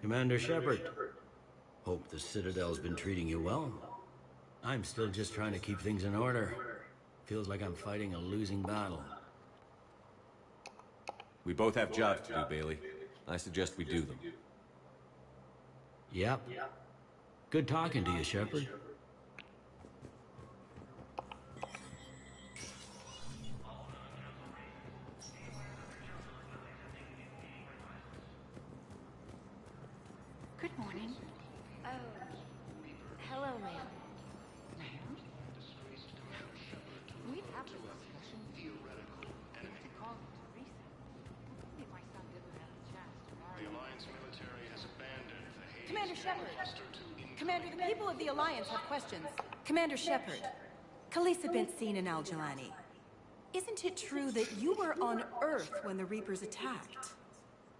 Commander Shepard. Hope the Citadel's been treating you well. I'm still just trying to keep things in order. Feels like I'm fighting a losing battle. We both have jobs to do, Bailey. I suggest we do them. Yep. Good talking to you, Shepard. Good morning. Oh, hello, ma'am. Ma'am? We'd have this discussion. Theoretical enemy. To call him Teresa. If my son didn't have the chance to marry. The Alliance military has abandoned the Hades Commander Shepard. cluster to Commander, the people of the Alliance have questions. Commander Shepard. Khaleesa bint seen in Al-Jalani. Isn't it true that you were on Earth when the Reapers attacked?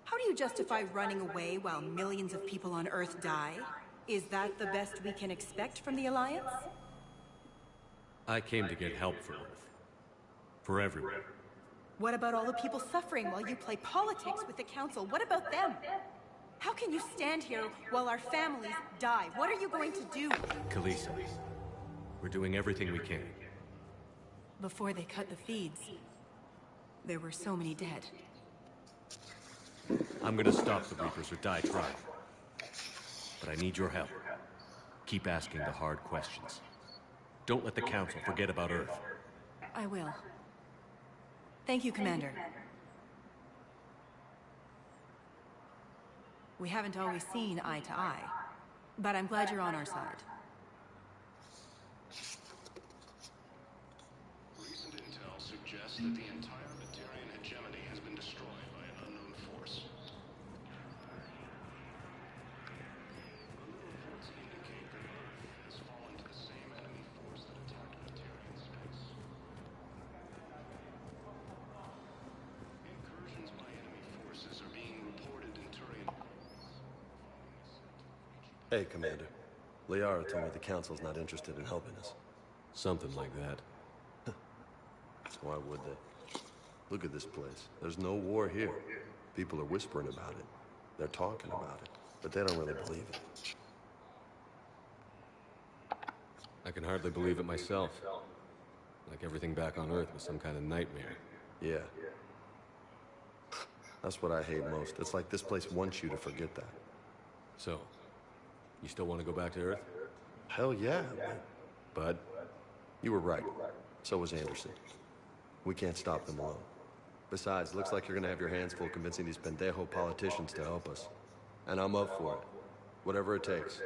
How do you justify running away while millions of people on Earth die? Is that the best we can expect from the Alliance? I came to get help for Earth. For everyone. What about all the people suffering while you play politics with the Council? What about them? How can you stand here while our families die? What are you going to do? Khaleesa, we're doing everything we can. Before they cut the feeds, there were so many dead. I'm gonna stop the Reapers or die trying. But I need your help. Keep asking the hard questions. Don't let the Council forget about Earth. I will. Thank you, Commander. We haven't always seen eye to eye, but I'm glad you're on our side. Recent intel suggests that the entire Batarian hegemony has been destroyed by an unknown force. Reports indicate that Earth has fallen to the same enemy force that attacked Batarian space. Incursions by enemy forces are being reported in Turian. Hey, Commander. Liara told me the Council's not interested in helping us. Something like that. Why would they? Look at this place. There's no war here. People are whispering about it. They're talking about it. But they don't really believe it. I can hardly believe it myself. Like everything back on Earth was some kind of nightmare. Yeah. That's what I hate most. It's like this place wants you to forget that. So, you still want to go back to Earth? Hell yeah. Bud? You were right. So was Anderson. We can't stop them alone. Besides, looks like you're gonna have your hands full convincing these pendejo politicians to help us. And I'm up for it. Whatever it takes.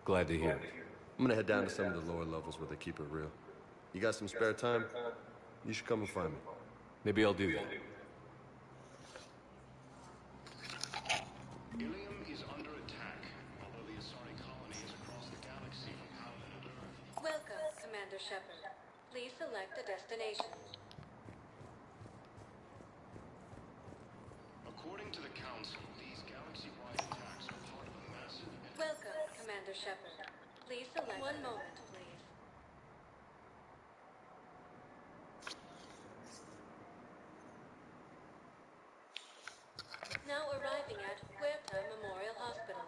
Glad to hear it. I'm gonna head down to some of the lower levels where they keep it real. You got some spare time? You should come and find me. Maybe I'll do that. Ilium is under attack, although the Asari colony is across the galaxy from Paladin and Earth. Welcome, Commander Shepard. Please select a destination. According to the Council, these galaxy-wide attacks are part of a massive... Welcome, Commander Shepard. Please select... One moment, please. Now arriving at Huerta Memorial Hospital.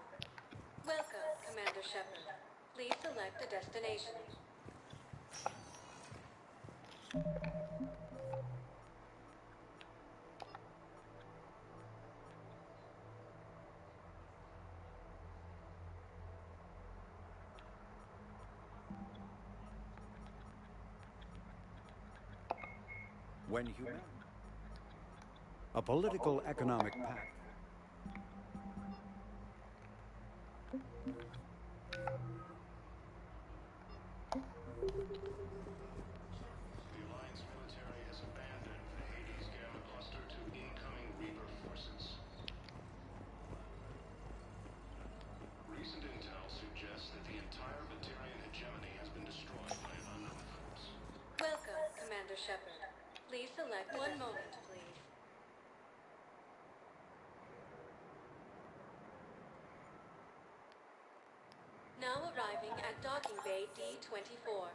Welcome, Commander Shepard. Please select a destination. When human, a political economic pact. The Alliance military has abandoned the Hades Gamma cluster to incoming Reaper forces. Recent intel suggests that the entire Batarian hegemony has been destroyed by an unknown force. Welcome, Commander Shepard. Please select... One moment, please. Now arriving at Docking Bay D-24.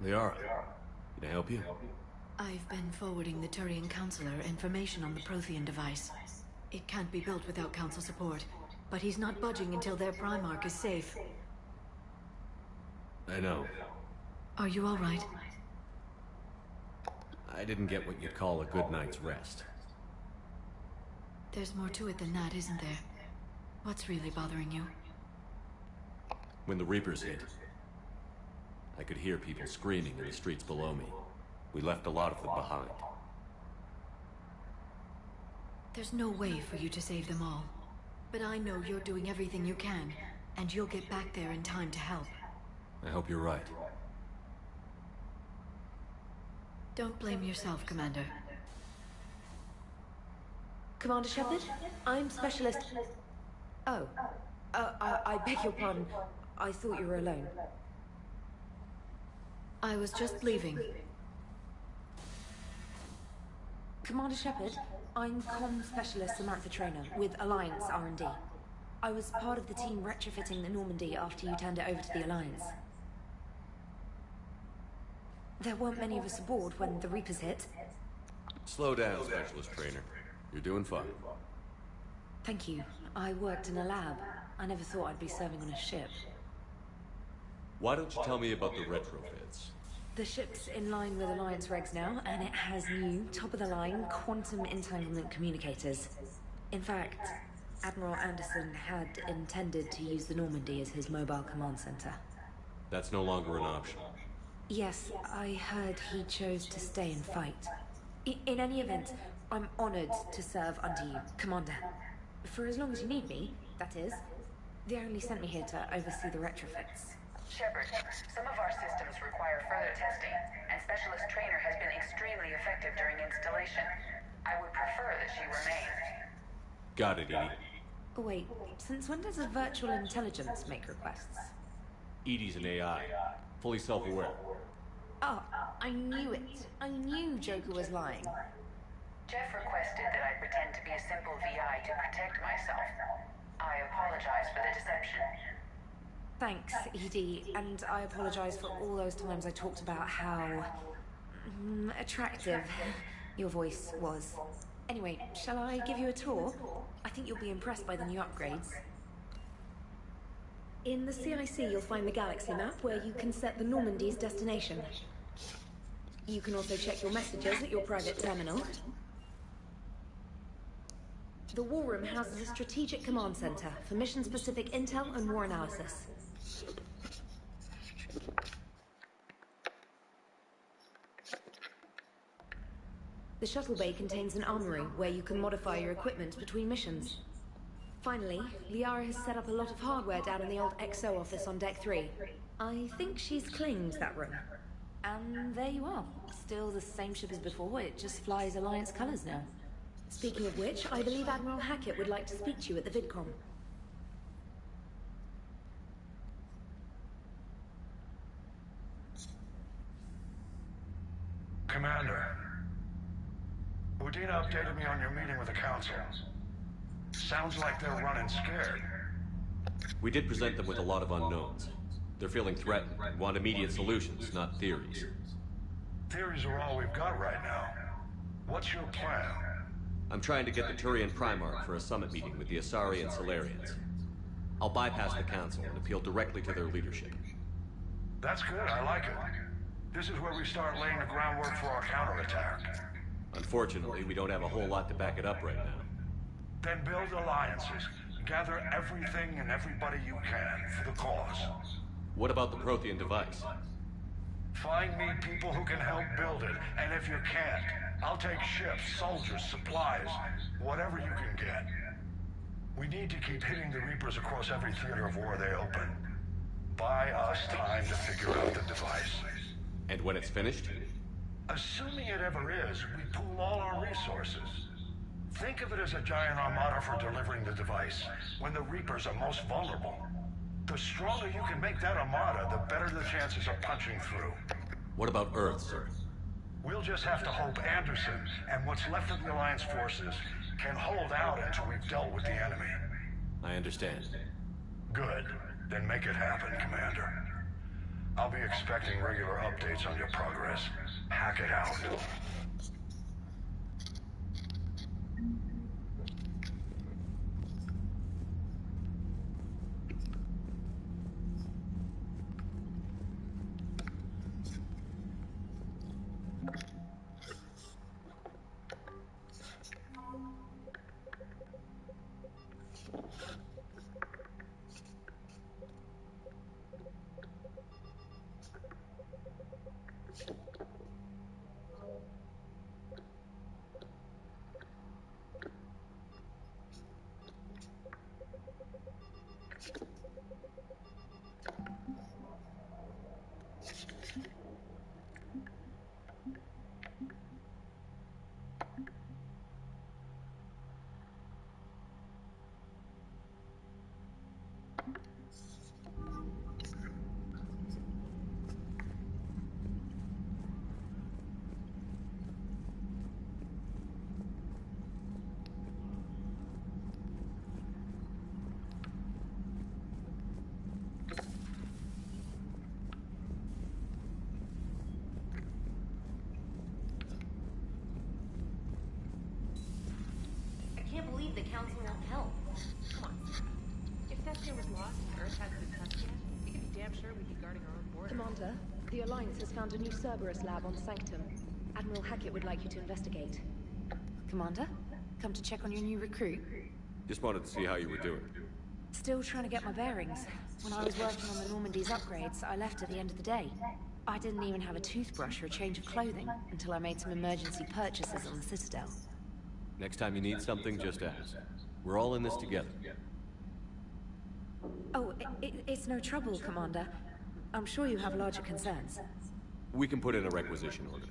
Liara, can I help you? I've been forwarding the Turian Counselor information on the Prothean device. It can't be built without Council support, but he's not budging until their Primarch is safe. I know. Are you all right? I didn't get what you'd call a good night's rest. There's more to it than that, isn't there? What's really bothering you? When the Reapers hit, I could hear people screaming in the streets below me. We left a lot of them behind. There's no way for you to save them all. But I know you're doing everything you can, and you'll get back there in time to help. I hope you're right. Don't blame yourself, Commander. Commander Shepard? I'm Specialist... Oh. I beg your pardon. I thought you were alone. I was just leaving. Commander Shepard, I'm Comm Specialist Samantha Trainer with Alliance R&D. I was part of the team retrofitting the Normandy after you turned it over to the Alliance. There weren't many of us aboard when the Reapers hit. Slow down, Specialist Trainer. You're doing fine. Thank you. I worked in a lab. I never thought I'd be serving on a ship. Why don't you tell me about the retrofits? The ship's in line with Alliance regs now, and it has new, top-of-the-line, quantum entanglement communicators. In fact, Admiral Anderson had intended to use the Normandy as his mobile command center. That's no longer an option. Yes, I heard he chose to stay and fight. In any event, I'm honored to serve under you, Commander. For as long as you need me, that is. They only sent me here to oversee the retrofits. Shepard, some of our systems require further testing, and Specialist Trainer has been extremely effective during installation. I would prefer that she remain. Got it, Edie. Wait, since when does a virtual intelligence make requests? Edie's an AI. Fully self-aware. Oh, I knew it. I knew Joker was lying. Jeff requested that I pretend to be a simple VI to protect myself. I apologize for the deception. Thanks, Edie, and I apologize for all those times I talked about how... attractive your voice was. Anyway, shall I give you a tour? I think you'll be impressed by the new upgrades. In the CIC, you'll find the galaxy map where you can set the Normandy's destination. You can also check your messages at your private terminal. The War Room houses a strategic command center for mission-specific intel and war analysis. The shuttle bay contains an armory where you can modify your equipment between missions. Finally, Liara has set up a lot of hardware down in the old XO office on Deck 3. I think she's claimed that room. And there you are. Still the same ship as before, it just flies Alliance colors now. Speaking of which, I believe Admiral Hackett would like to speak to you at the VidCom. Commander, Udina updated me on your meeting with the Council. Sounds like they're running scared. We did present them with a lot of unknowns. They're feeling threatened and want immediate solutions, not theories. Theories are all we've got right now. What's your plan? I'm trying to get the Turian Primarch for a summit meeting with the Asari and Solarians. I'll bypass the Council and appeal directly to their leadership. That's good, I like it. This is where we start laying the groundwork for our counterattack. Unfortunately, we don't have a whole lot to back it up right now. Then build alliances. Gather everything and everybody you can for the cause. What about the Prothean device? Find me people who can help build it, and if you can't, I'll take ships, soldiers, supplies, whatever you can get. We need to keep hitting the Reapers across every theater of war they open. Buy us time to figure out the device. And when it's finished? Assuming it ever is, we pool all our resources. Think of it as a giant armada for delivering the device, when the Reapers are most vulnerable. The stronger you can make that armada, the better the chances of punching through. What about Earth, sir? We'll just have to hope Anderson and what's left of the Alliance forces can hold out until we've dealt with the enemy. I understand. Good. Then make it happen, Commander. I'll be expecting regular updates on your progress. Hack it out. I can't believe the Council won't help. Come on. If Thestia was lost and Earth hasn't been touched yet, we can be damn sure we'd be guarding our own border. Commander, the Alliance has found a new Cerberus lab on Sanctum. Admiral Hackett would like you to investigate. Commander, come to check on your new recruit? Just wanted to see how you were doing. Still trying to get my bearings. When I was working on the Normandy's upgrades, I left at the end of the day. I didn't even have a toothbrush or a change of clothing until I made some emergency purchases on the Citadel. Next time you need something, just ask. We're all in this together. Oh, it's no trouble, Commander. I'm sure you have larger concerns. We can put in a requisition order.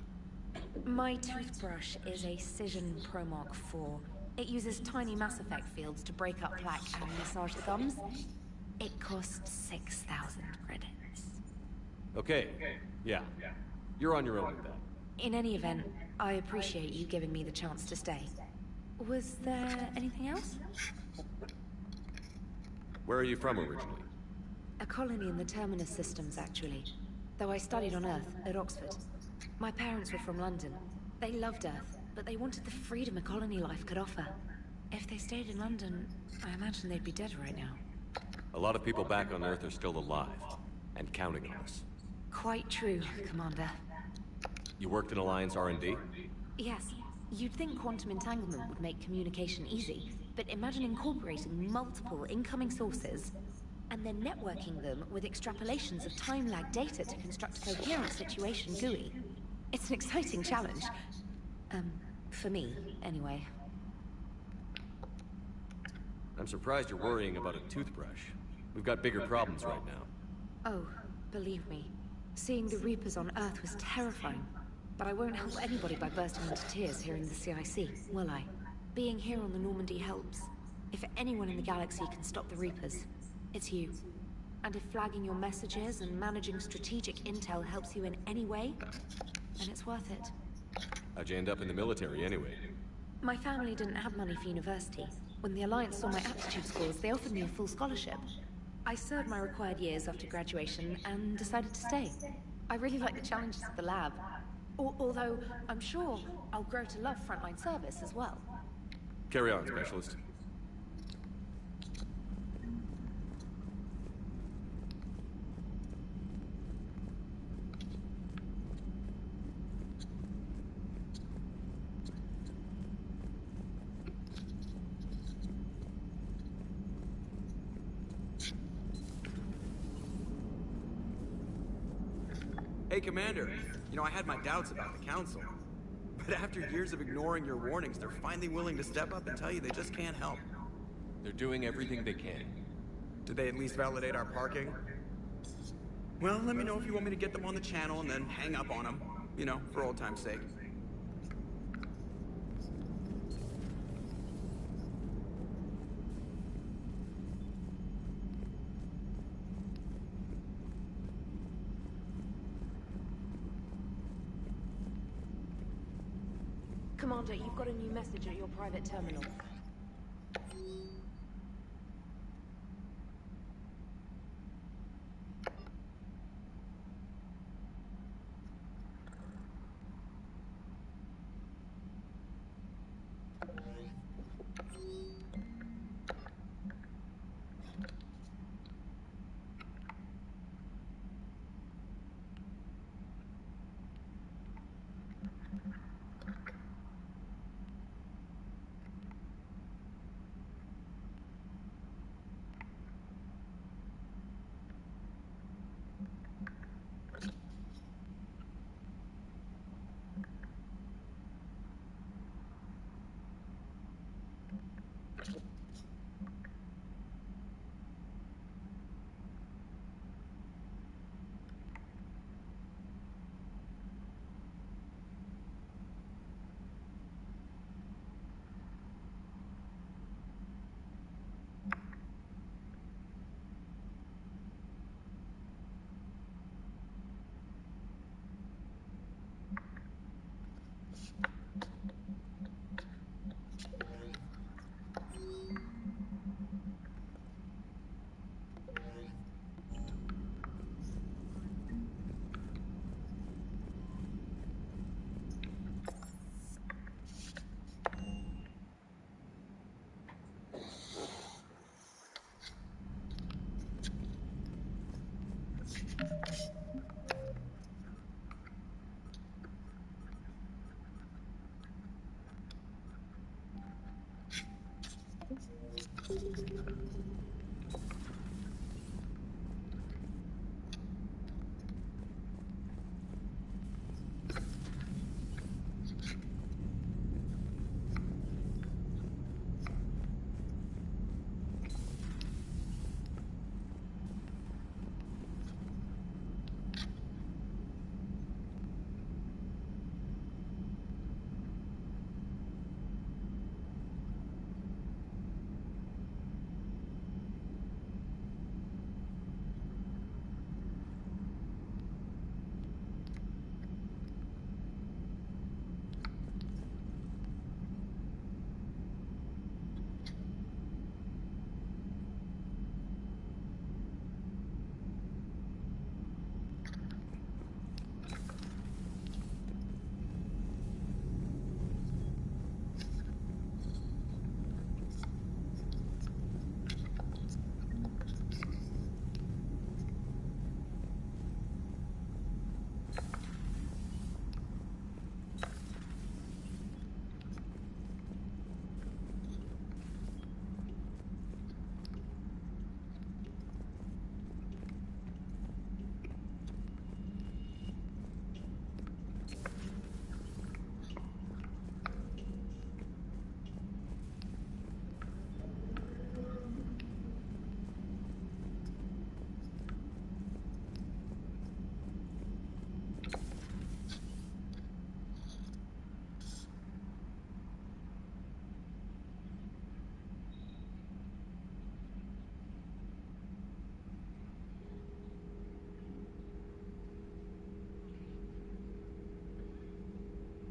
My toothbrush is a Cision Pro Mark IV. It uses tiny Mass Effect fields to break up plaque and massage the gums. It costs 6,000 credits. Okay, yeah. You're on your own with that. In any event, I appreciate you giving me the chance to stay. Was there anything else? Where are you from originally? A colony in the Terminus systems, actually. Though I studied on Earth, at Oxford. My parents were from London. They loved Earth, but they wanted the freedom a colony life could offer. If they stayed in London, I imagine they'd be dead right now. A lot of people back on Earth are still alive, and counting on us. Quite true, Commander. You worked in Alliance R&D? Yes. You'd think quantum entanglement would make communication easy, but imagine incorporating multiple incoming sources and then networking them with extrapolations of time-lag data to construct a coherent situation GUI. It's an exciting challenge. For me, anyway. I'm surprised you're worrying about a toothbrush. We've got bigger problems right now. Oh, believe me. Seeing the Reapers on Earth was terrifying. But I won't help anybody by bursting into tears here in the CIC, will I? Being here on the Normandy helps. If anyone in the galaxy can stop the Reapers, it's you. And if flagging your messages and managing strategic intel helps you in any way, then it's worth it. How'd you end up in the military anyway? My family didn't have money for university. When the Alliance saw my aptitude scores, they offered me a full scholarship. I served my required years after graduation and decided to stay. I really like the challenges of the lab. Although, I'm sure I'll grow to love frontline service as well. Carry on, Specialist. Hey, Commander. You know, I had my doubts about the Council. But after years of ignoring your warnings, they're finally willing to step up and tell you they just can't help. They're doing everything they can. Did they at least validate our parking? Well, let me know if you want me to get them on the channel and then hang up on them. You know, for old time's sake. Commander, you've got a new message at your private terminal.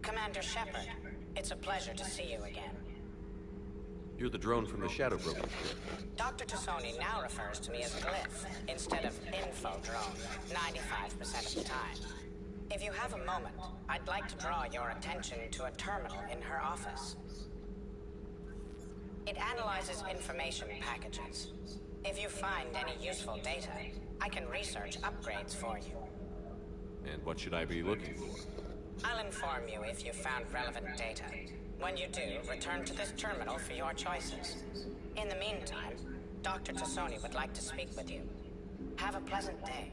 Commander Shepard, it's a pleasure to see you again. You're the drone from the Shadow Broken ship. Dr. Tassoni now refers to me as Glyph instead of Info Drone, 95% of the time. If you have a moment, I'd like to draw your attention to a terminal in her office. It analyzes information packages. If you find any useful data, I can research upgrades for you. And what should I be looking for? I'll inform you if you've found relevant data. When you do, return to this terminal for your choices. In the meantime, Dr. Tassoni would like to speak with you. Have a pleasant day.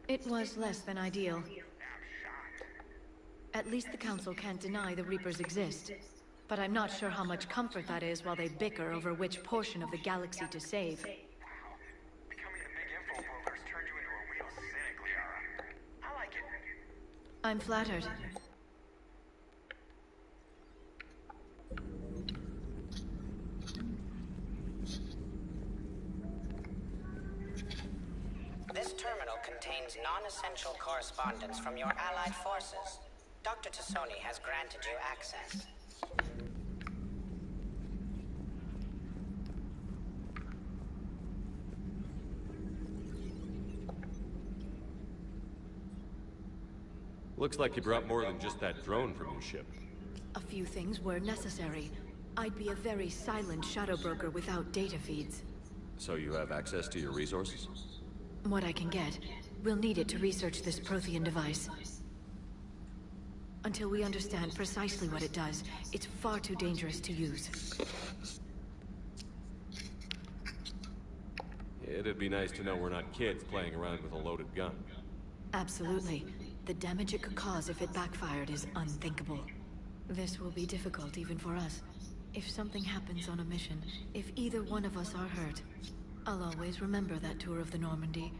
It was less than ideal. At least the Council can't deny the Reapers exist. But I'm not sure how much comfort that is while they bicker over which portion of the galaxy to save. Becoming the big info broker's turned you into a real cynic, Liara. I like it. I'm flattered. This terminal contains non-essential correspondence from your allied forces. Dr. Tassoni has granted you access. Looks like you brought more than just that drone from your ship. A few things were necessary. I'd be a very silent shadow broker without data feeds. So you have access to your resources? What I can get. We'll need it to research this Prothean device. Until we understand precisely what it does, it's far too dangerous to use. It'd be nice to know we're not kids playing around with a loaded gun. Absolutely. The damage it could cause if it backfired is unthinkable. This will be difficult even for us. If something happens on a mission, if either one of us are hurt, I'll always remember that tour of the Normandy.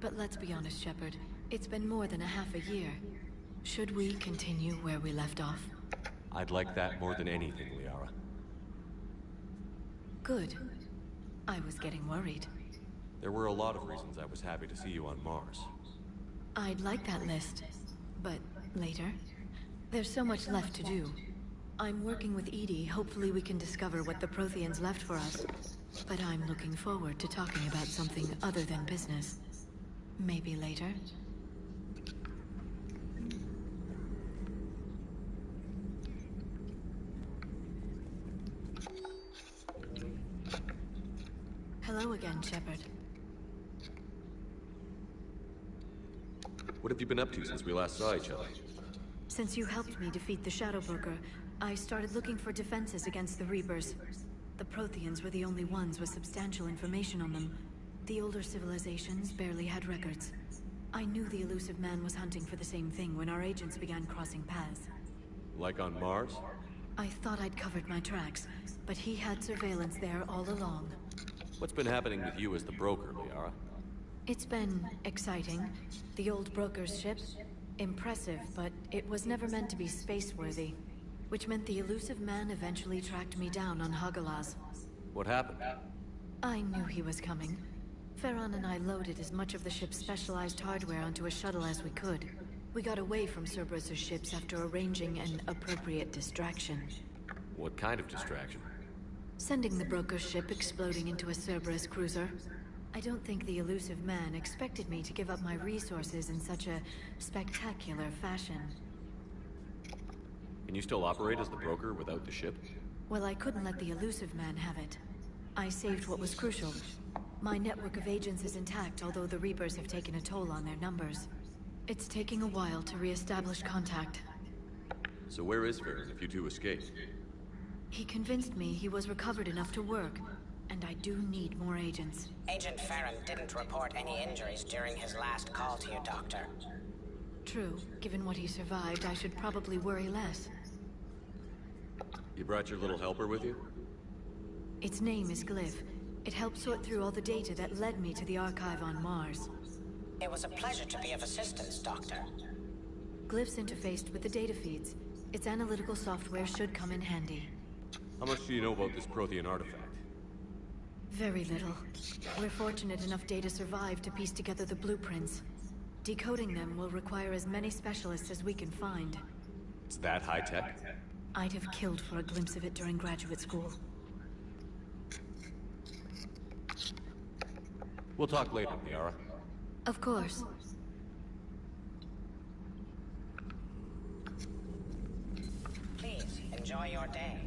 But let's be honest, Shepard. It's been more than a half a year. Should we continue where we left off? I'd like that more than anything, Liara. Good. I was getting worried. There were a lot of reasons I was happy to see you on Mars. I'd like that list. But later? There's so much left to do. I'm working with Edie. Hopefully we can discover what the Protheans left for us. But I'm looking forward to talking about something other than business. Maybe later? Hello again, Shepard. What have you been up to since we last saw each other? Since you helped me defeat the Shadow Broker, I started looking for defenses against the Reapers. The Protheans were the only ones with substantial information on them. The older civilizations barely had records. I knew the elusive man was hunting for the same thing when our agents began crossing paths. Like on Mars? I thought I'd covered my tracks, but he had surveillance there all along. What's been happening with you as the broker, Liara? It's been exciting. The old broker's ship? Impressive, but it was never meant to be space-worthy. Which meant the elusive man eventually tracked me down on Hagalaz. What happened? I knew he was coming. Farron and I loaded as much of the ship's specialized hardware onto a shuttle as we could. We got away from Cerberus' ships after arranging an appropriate distraction. What kind of distraction? Sending the broker's ship exploding into a Cerberus cruiser. I don't think the elusive man expected me to give up my resources in such a spectacular fashion. Can you still operate as the broker without the ship? Well, I couldn't let the elusive man have it. I saved what was crucial. My network of agents is intact, although the Reapers have taken a toll on their numbers. It's taking a while to re-establish contact. So where is Farron if you two escaped? He convinced me he was recovered enough to work, and I do need more agents. Agent Farron didn't report any injuries during his last call to you, Doctor. True. Given what he survived, I should probably worry less. You brought your little helper with you? Its name is Glyph. It helped sort through all the data that led me to the archive on Mars. It was a pleasure to be of assistance, Doctor. Glyph's interfaced with the data feeds. Its analytical software should come in handy. How much do you know about this Prothean artifact? Very little. We're fortunate enough data survived to piece together the blueprints. Decoding them will require as many specialists as we can find. It's that high-tech? I'd have killed for a glimpse of it during graduate school. We'll talk later, Liara. Of course. Please, enjoy your day.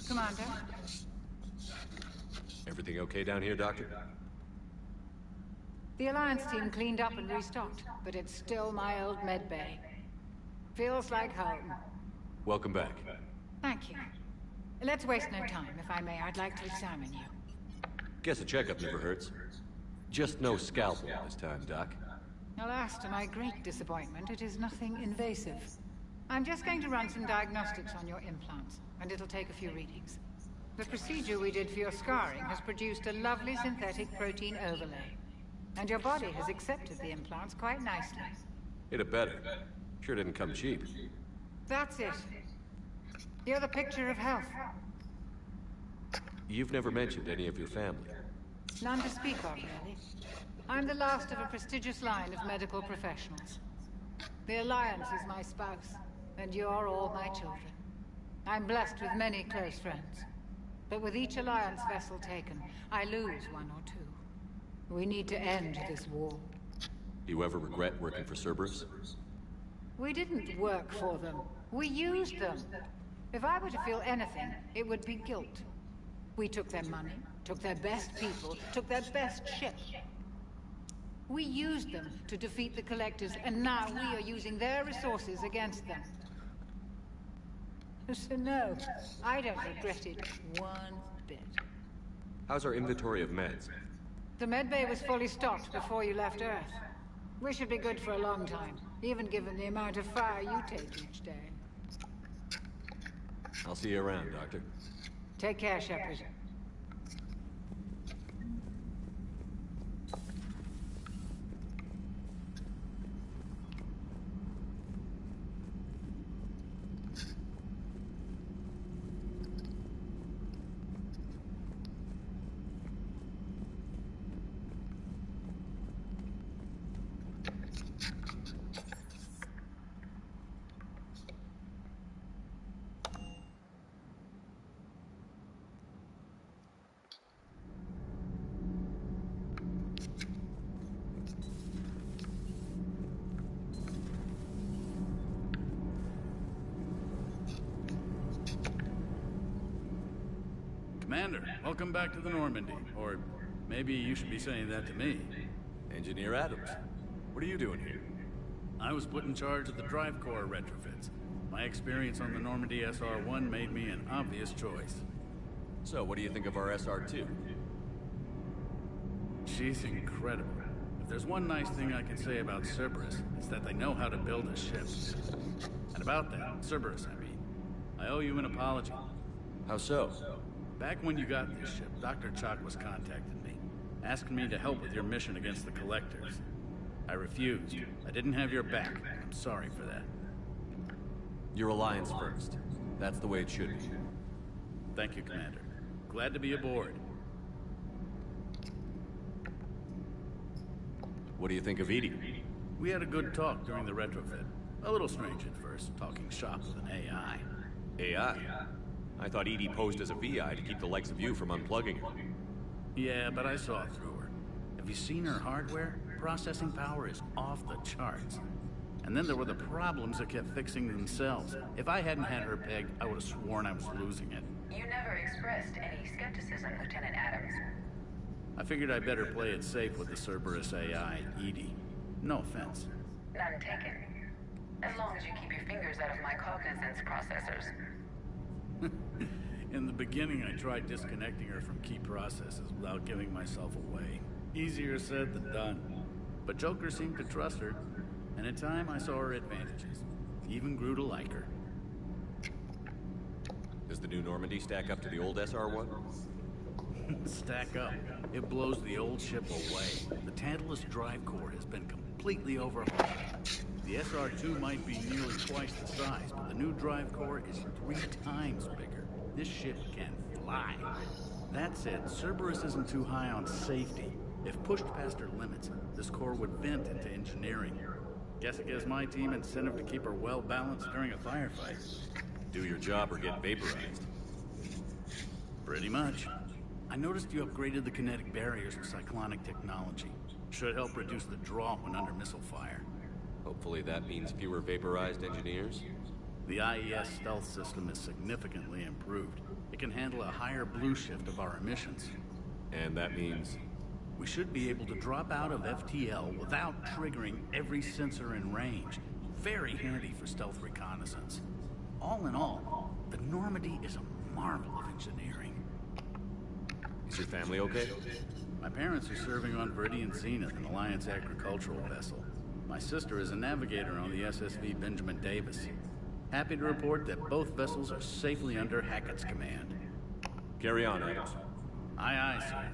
Commander? Everything okay down here, Doctor? The Alliance team cleaned up and restocked, but it's still my old medbay. Feels like home. Welcome back. Thank you. Let's waste no time. If I may, I'd like to examine you. Guess a checkup never hurts. Just no scalpel this time, Doc. Alas, to my great disappointment, it is nothing invasive. I'm just going to run some diagnostics on your implants, and it'll take a few readings. The procedure we did for your scarring has produced a lovely synthetic protein overlay. And your body has accepted the implants quite nicely. It had better. Sure didn't come cheap. That's it. You're the picture of health. You've never mentioned any of your family. None to speak of, really. I'm the last of a prestigious line of medical professionals. The Alliance is my spouse, and you're all my children. I'm blessed with many close friends. But with each Alliance vessel taken, I lose one or two. We need to end this war. Do you ever regret working for Cerberus? We didn't work for them. We used them. If I were to feel anything, it would be guilt. We took their money, took their best people, took their best ship. We used them to defeat the Collectors, and now we are using their resources against them. So no, I don't regret it one bit. How's our inventory of meds? The medbay was fully stocked before you left Earth. We should be good for a long time, even given the amount of fire you take each day. I'll see you around, Doctor. Take care, Shepard. Commander, welcome back to the Normandy. Or maybe you should be saying that to me. Engineer Adams, what are you doing here? I was put in charge of the drive core retrofits. My experience on the Normandy SR-1 made me an obvious choice. So, what do you think of our SR-2? She's incredible. If there's one nice thing I can say about Cerberus, it's that they know how to build a ship. And about that, Cerberus, I mean, I owe you an apology. How so? Back when you got this ship, Dr. Chalk was contacting me, asking me to help with your mission against the Collectors. I refused. I didn't have your back. I'm sorry for that. Your Alliance first. That's the way it should be. Thank you, Commander. Glad to be aboard. What do you think of Edie? We had a good talk during the retrofit. A little strange at first, talking shop with an AI. AI? I thought Edie posed as a VI to keep the likes of you from unplugging her. Yeah, but I saw through her. Have you seen her hardware? Processing power is off the charts. And then there were the problems that kept fixing themselves. If I hadn't had her pegged, I would have sworn I was losing it. You never expressed any skepticism, Lieutenant Adams. I figured I'd better play it safe with the Cerberus AI, Edie. No offense. None taken. As long as you keep your fingers out of my cognizance processors. In the beginning, I tried disconnecting her from key processes without giving myself away. Easier said than done. But Joker seemed to trust her, and in time I saw her advantages. Even grew to like her. Does the new Normandy stack up to the old SR-1? Stack up. It blows the old ship away. The Tantalus drive core has been completely overhauled. The SR-2 might be nearly twice the size, but the new drive core is 3 times bigger. This ship can fly. That said, Cerberus isn't too high on safety. If pushed past her limits, this core would vent into engineering. Guess it gives my team incentive to keep her well balanced during a firefight. Do your job or get vaporized. Pretty much. I noticed you upgraded the kinetic barriers with cyclonic technology. Should help reduce the draw when under missile fire. Hopefully that means fewer vaporized engineers? The IES stealth system is significantly improved. It can handle a higher blue shift of our emissions. And that means? We should be able to drop out of FTL without triggering every sensor in range. Very handy for stealth reconnaissance. All in all, the Normandy is a marvel of engineering. Is your family okay? My parents are serving on Viridian Zenith, an Alliance agricultural vessel. My sister is a navigator on the SSV Benjamin Davis. Happy to report that both vessels are safely under Hackett's command. Carry on, Adams. Aye, aye, sir.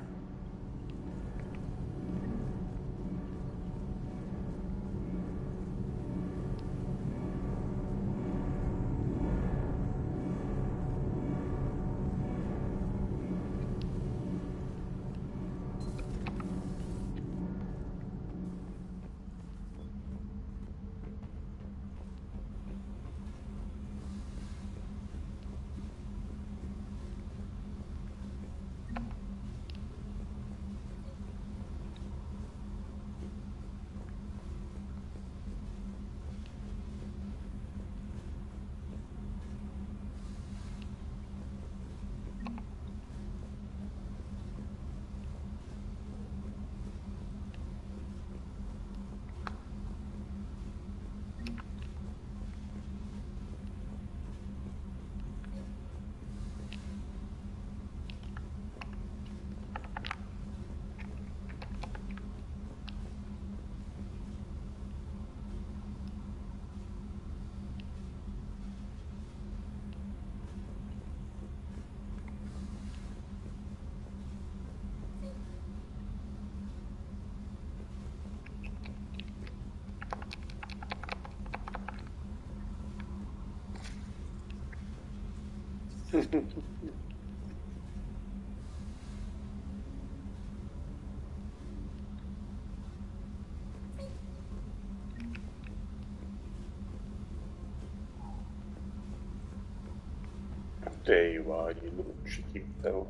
Sei vari luccichito.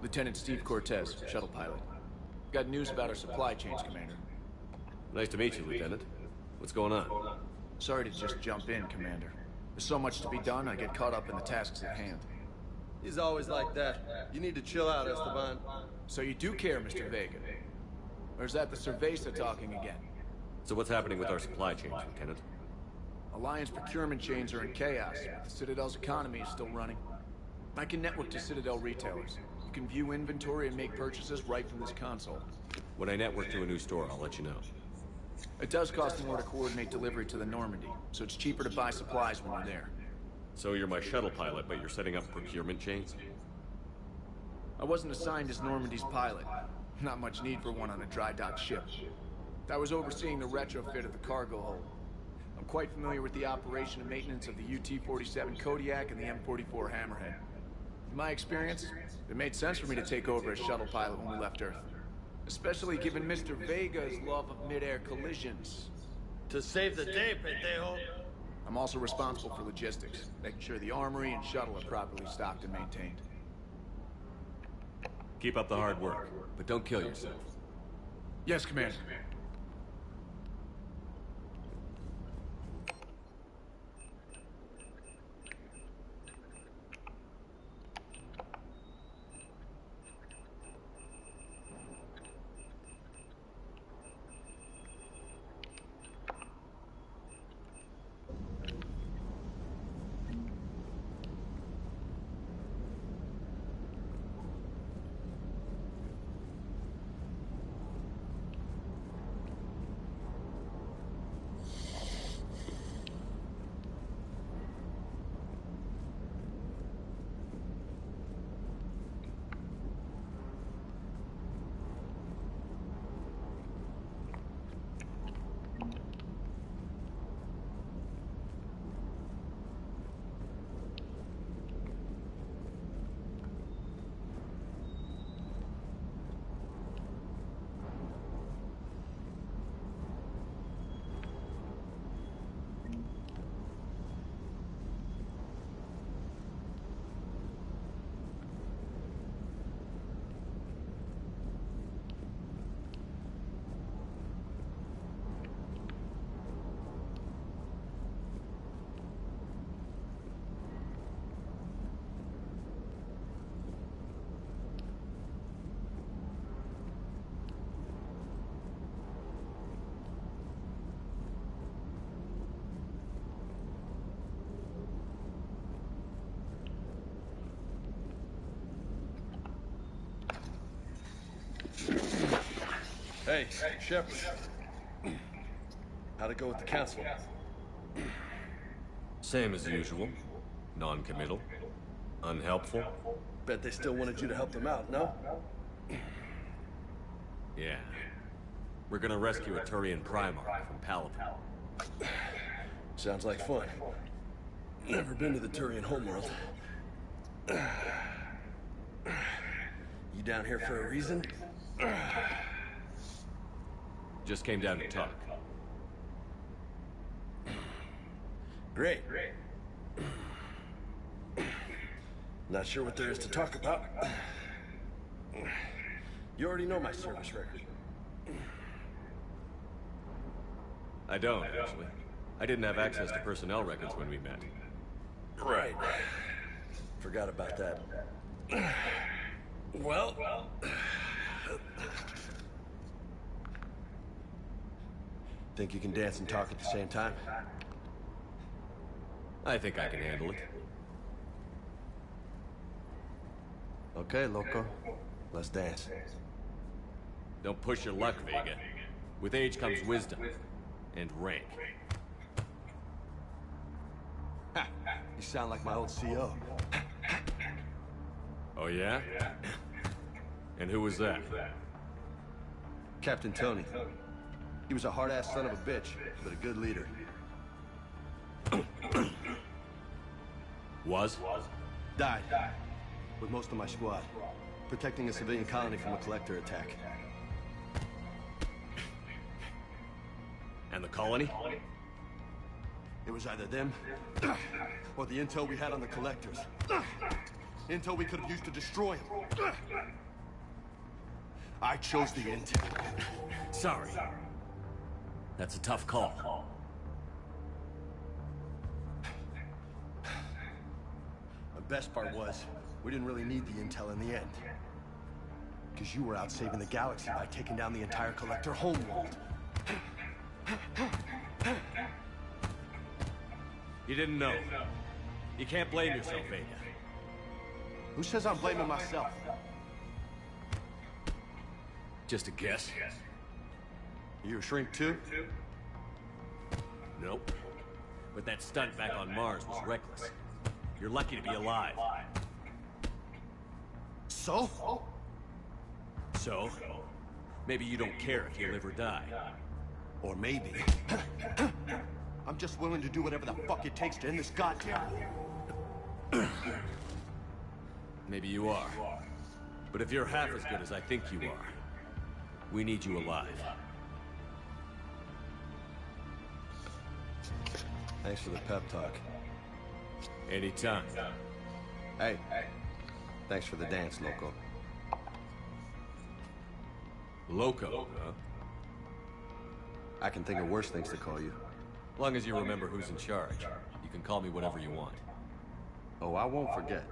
Lieutenant Steve Cortez, shuttle pilot. Got news about our supply chains, Commander. Nice to meet you, Lieutenant. What's going on? Sorry to just jump in, Commander. There's so much to be done, I get caught up in the tasks at hand. He's always like that. You need to chill out, Esteban. So you do care, Mr. Vega? Or is that the Cerveza talking again? So what's happening with our supply chains, Lieutenant? Alliance procurement chains are in chaos, but the Citadel's economy is still running. I can network to Citadel retailers. You can view inventory and make purchases right from this console. When I network to a new store, I'll let you know. It does cost more to coordinate delivery to the Normandy, so it's cheaper to buy supplies when you're there. So you're my shuttle pilot, but you're setting up procurement chains? I wasn't assigned as Normandy's pilot. Not much need for one on a dry dock ship. I was overseeing the retrofit of the cargo hold. I'm quite familiar with the operation and maintenance of the UT-47 Kodiak and the M44 Hammerhead. In my experience, it made sense for me to take over as shuttle pilot when we left Earth. Especially given Mr. Vega's love of mid-air collisions. To save the day, pendejo. I'm also responsible for logistics, making sure the armory and shuttle are properly stocked and maintained. Keep up the hard work, but don't kill yourself. Yes, Commander. Hey, Shepard. How'd it go with the council? Same as usual. Non-committal. Unhelpful. Bet they still wanted you to help them out, no? Yeah. We're gonna rescue a Turian Primarch from Palaven. Sounds like fun. Never been to the Turian homeworld. You down here for a reason? Just came down to talk. Great. Not sure what there is to talk about. You already know my service record. I don't, actually. I didn't have access to personnel records when we met. Right. Forgot about that. Well... Think you can dance and talk at the same time? I think I can handle it. Okay, loco. Let's dance. Don't push your luck, Vega. With age comes wisdom. And rank. Ha! You sound like my old CO. Oh, yeah? And who was that? Captain Tony. He was a hard-ass son of a bitch, but a good leader. Was? Died. With most of my squad. Protecting a civilian colony from a collector attack. And the colony? It was either them, or the intel we had on the collectors. Intel we could have used to destroy them. I chose the intel. Sorry. That's a tough call. The best part was, we didn't really need the intel in the end. Because you were out saving the galaxy by taking down the entire collector homeworld. You didn't know. You can't blame yourself, Vega. Who says I'm blaming myself? Just a guess. You a shrink too? Nope. But that stunt back on Mars was reckless. You're lucky to be alive. So? So? Maybe you don't care if you live or die. Or maybe... I'm just willing to do whatever the fuck it takes to end this goddamn war. Maybe you are. But if you're half as good as I think you are, we need you alive. Thanks for the pep talk. Anytime. Hey, thanks for the dance, Loco. Loco, huh? I can think of worse things to call you. As long as you remember who's in charge, you can call me whatever you want. Oh, I won't forget.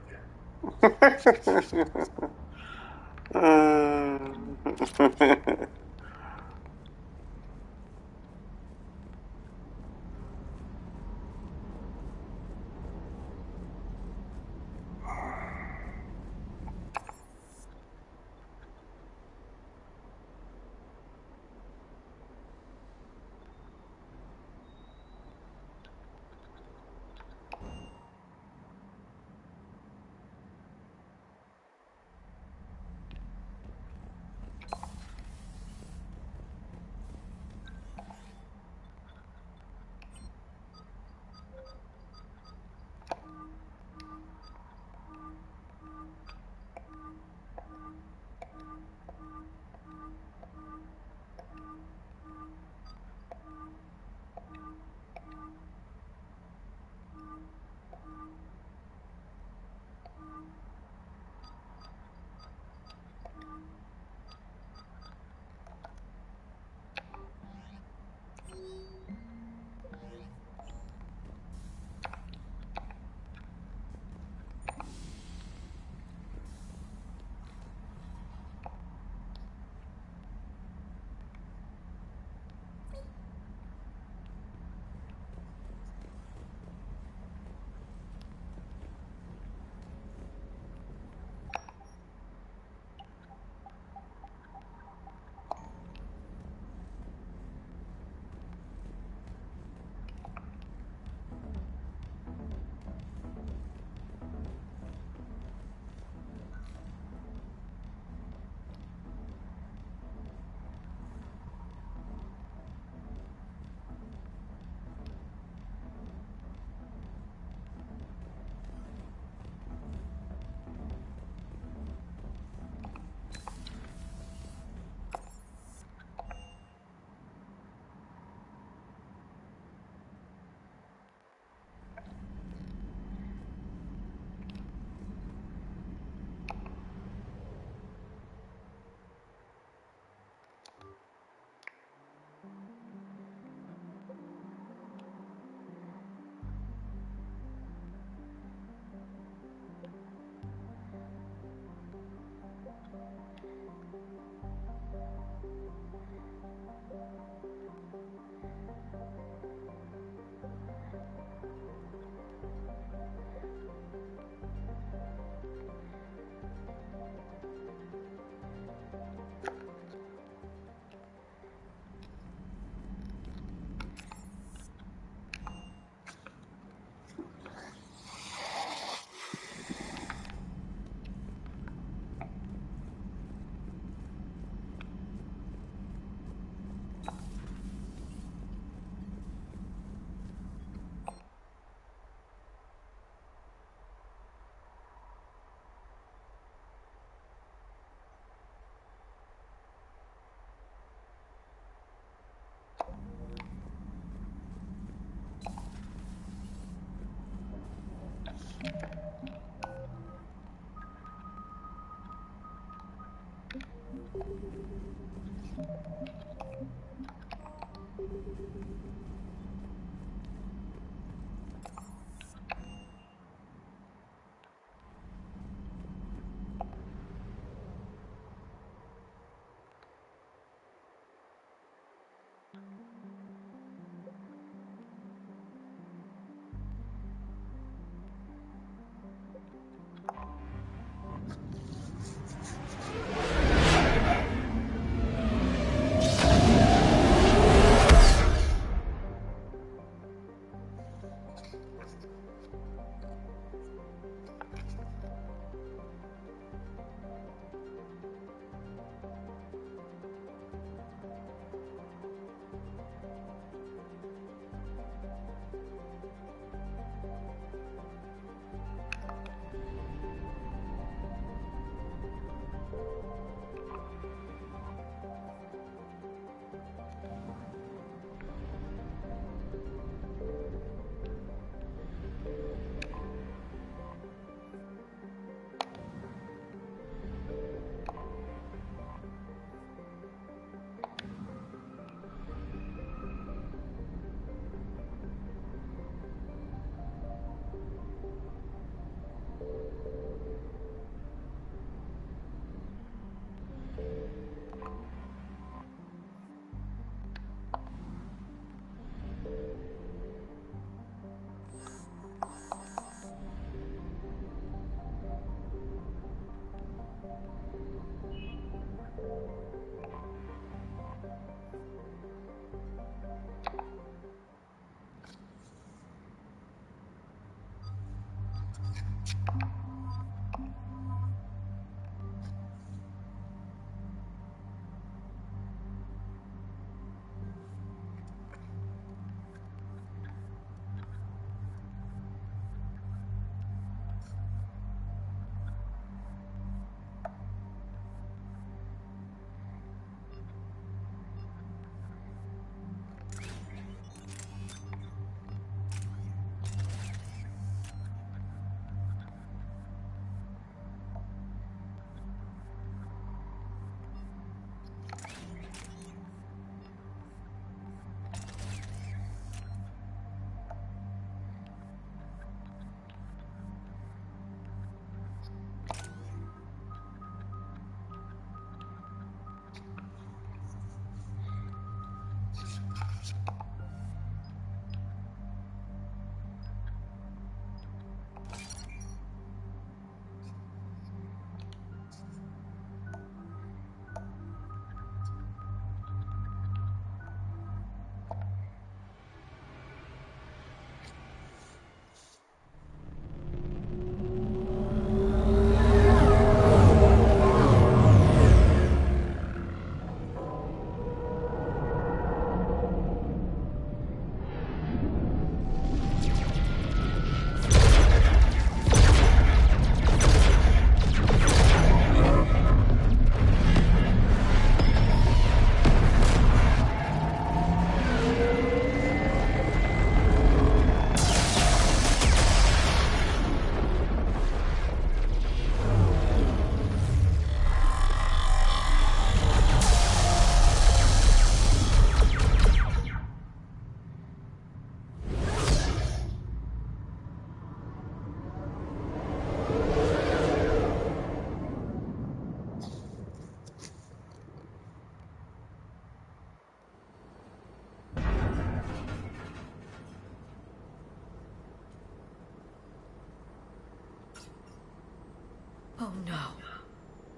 No.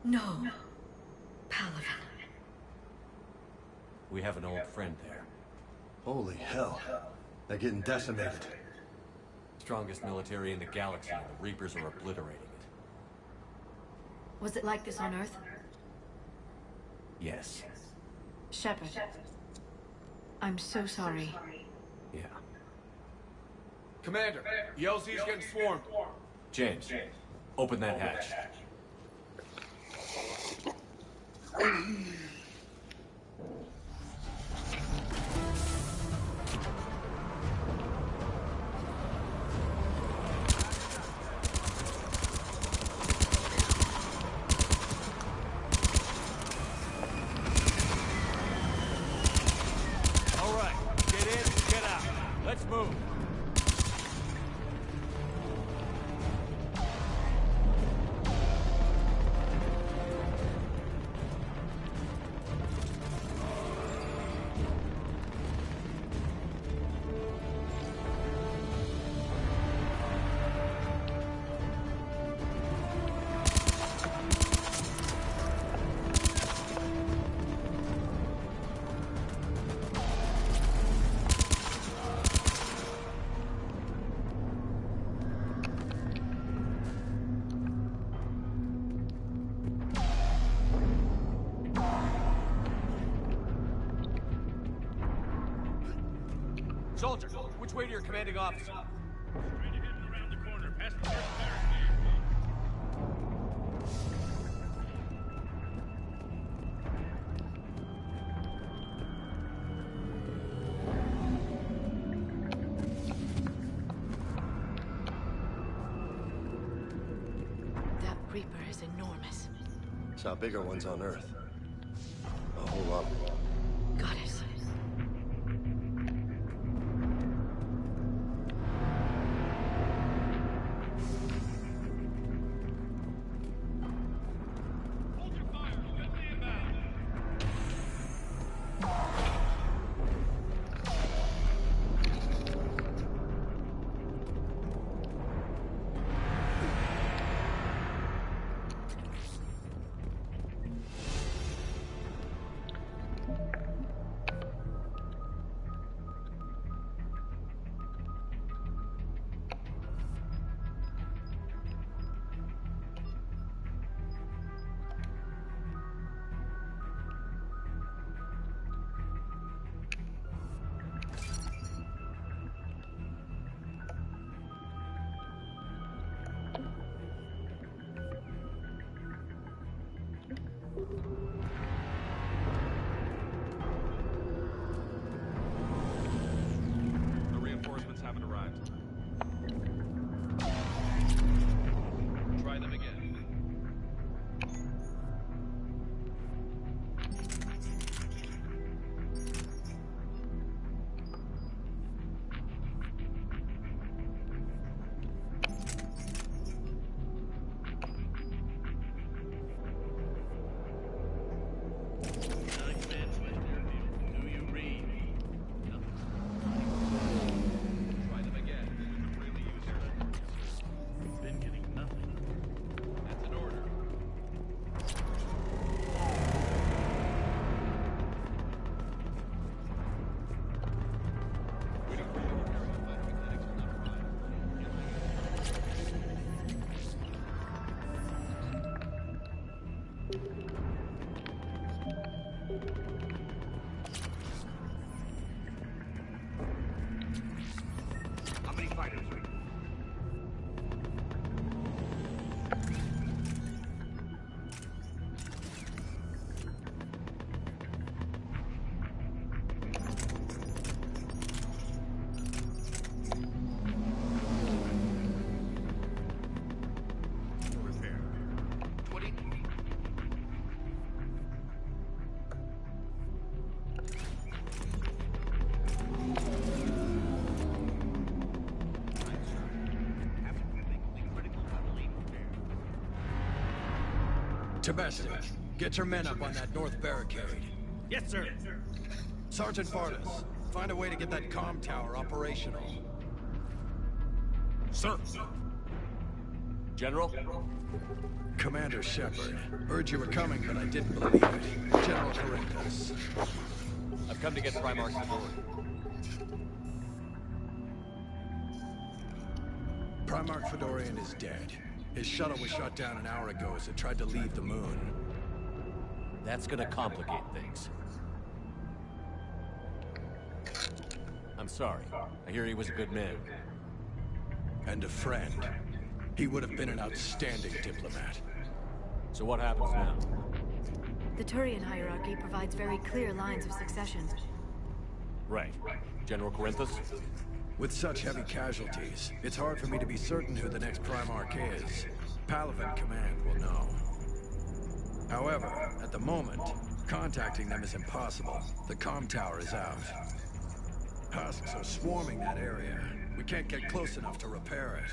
No. Palaven. We have an old friend there. Holy hell. They're getting decimated. Strongest military in the galaxy, and the Reapers are obliterating it. Was it like this on Earth? Yes. Shepard. I'm so sorry. Yeah. Commander, the LZ's getting swarmed. James, open that hatch. All right, get in, get out. Let's move. Soldier, which way to your commanding officer? Straight ahead and around the corner, past the first barricade. That Reaper is enormous. Saw bigger ones on Earth. A whole lot more. Goddess. The reinforcements haven't arrived. Try them again. Do you read? Try them again. We could really use your support. We've been getting nothing. That's an order. We don't really care if the mechanics are not fine. How many fighters are you? Repair. 20. Domestic, get your men up on that north barricade. Yes, sir. Sergeant Barnes, find a way to get that comm tower operational. Sir. General? Commander Shepard. Heard you were coming, but I didn't believe it. General Corinthus. I've come to get Primarch Fedori. Primarch Fedorian is dead. His shuttle was shot down an hour ago as it tried to leave the moon. That's gonna complicate things. I'm sorry. I hear he was a good man. And a friend. He would have been an outstanding diplomat. So what happens now? The Turian hierarchy provides very clear lines of succession. Right. General Corinthus? With such heavy casualties, it's hard for me to be certain who the next Primarch is. Palaven Command will know. However, at the moment, contacting them is impossible. The comm tower is out. Husks are swarming that area. We can't get close enough to repair it.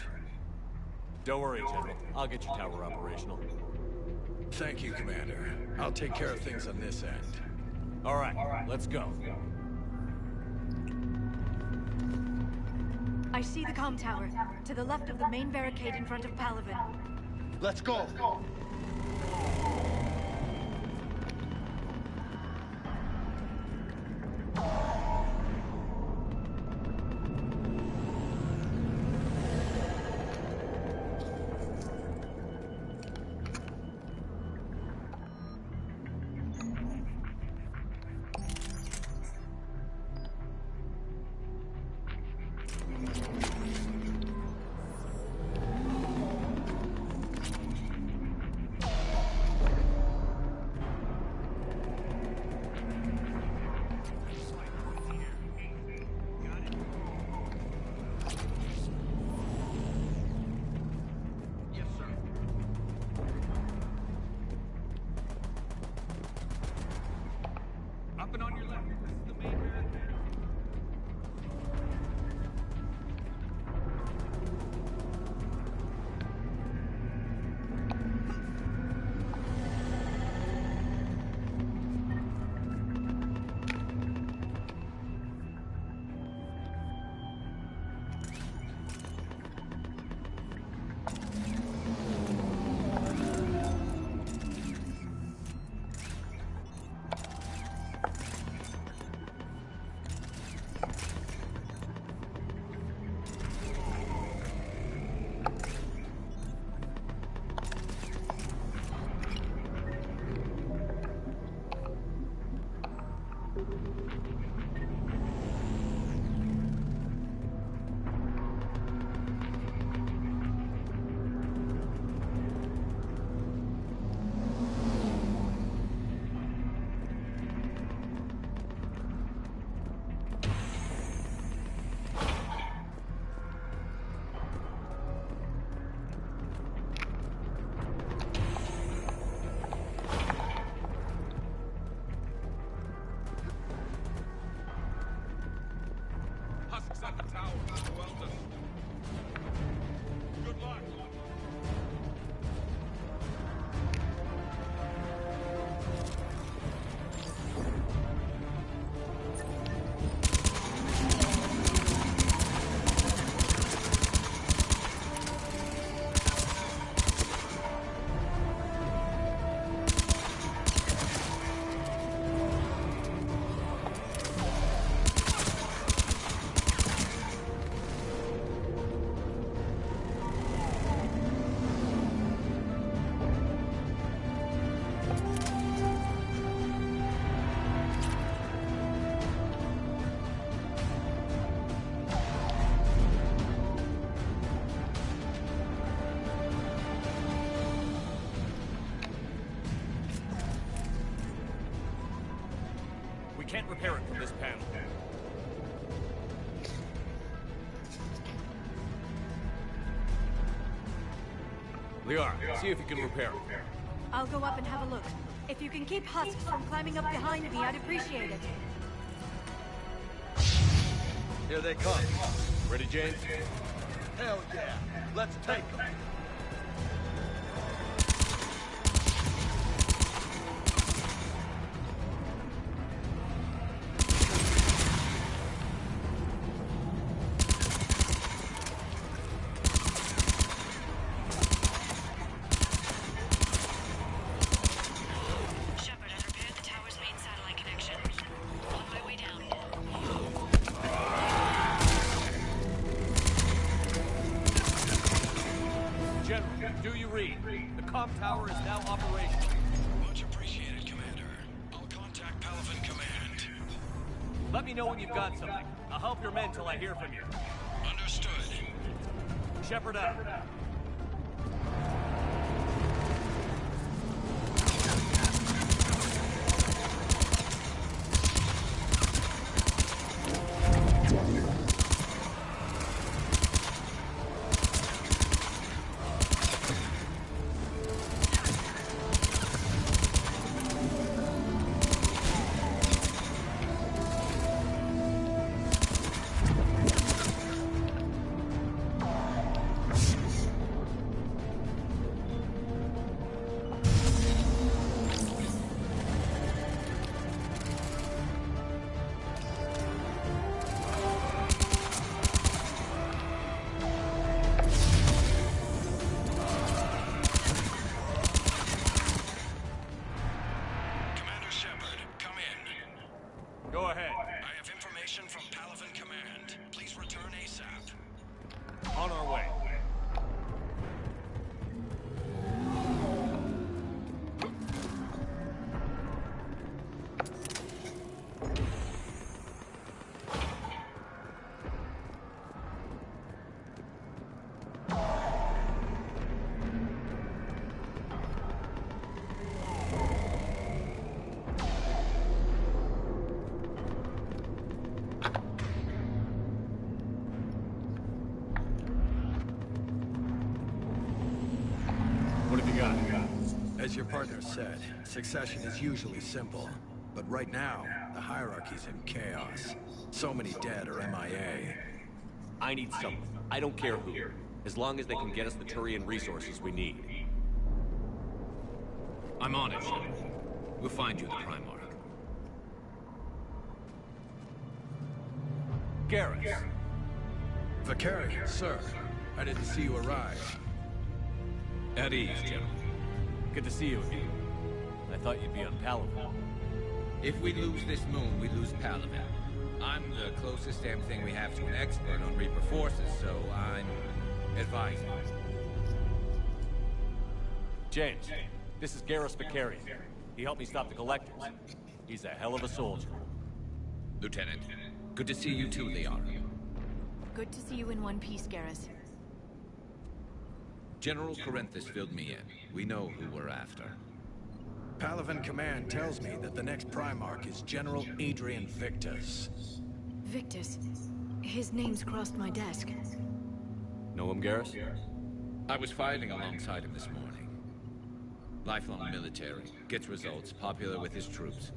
Don't worry, General. I'll get your tower operational. Thank you, Commander. I'll take care of things on this end. All right, let's go. I see the comm tower, to the left of the main barricade in front of Palaven. Let's go! Up and on your left. This is the main barricade. Can't repair it from this panel. Liara, see if you can repair it. I'll go up and have a look. If you can keep Husks from climbing up behind me, I'd appreciate it. Here they come. Ready, James? Hell yeah. Let's take them. comm tower is now operational. Much appreciated, Commander. I'll contact Palaven Command. Let me know when you've got something. I'll help your men till I hear from you. Understood. Shepard out. Go ahead. I have information from Palaven Command. Please return ASAP. On our way. As your partner said, succession is usually simple. But right now, the hierarchy's in chaos. So many dead or MIA. I need someone. I don't care who. As long as they can get us the Turian resources we need. I'm on it, Shepard. We'll find you the Primarch. Garrus. Vicarian, sir. I didn't see you arrive. At ease, General. Good to see you again. I thought you'd be on Palaven. If we lose this moon, we lose Palaven. I'm the closest damn thing we have to an expert on Reaper forces, so I'm advising. James, this is Garrus Vicarian. He helped me stop the Collectors. He's a hell of a soldier. Lieutenant, good to see you too, Liara. Good to see you in one piece, Garrus. General Corinthus filled me in. We know who we're after. Palaven Command tells me that the next Primarch is General Adrian Victus. Victus? His name's crossed my desk. Know him, Garrus? I was fighting alongside him this morning. Lifelong military, gets results, popular with his troops.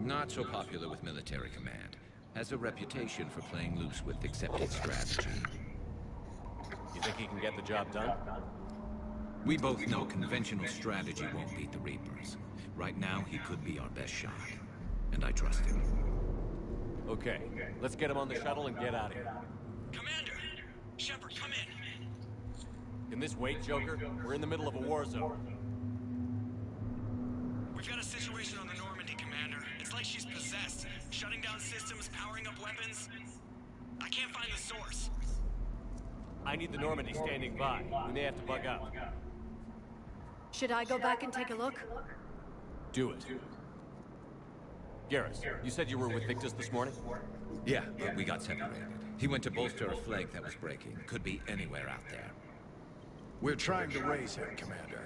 Not so popular with military command. Has a reputation for playing loose with accepted strategy. You think he can get the job done? We both know conventional strategy won't beat the Reapers. Right now, he could be our best shot. And I trust him. Okay, let's get him on the shuttle and get out of here. Commander! Shepard, come in! Can this wait, Joker? We're in the middle of a war zone. We've got a situation on the Normandy, Commander. It's like she's possessed. Shutting down systems, powering up weapons. I can't find the source. I need the Normandy standing by. We may have to bug out. Should I go back and take a look? Do it. Garrus, you said you were with Victus this morning? Yeah, but we got separated. He went to bolster a flank that was breaking. Could be anywhere out there. We're trying to raise him, Commander.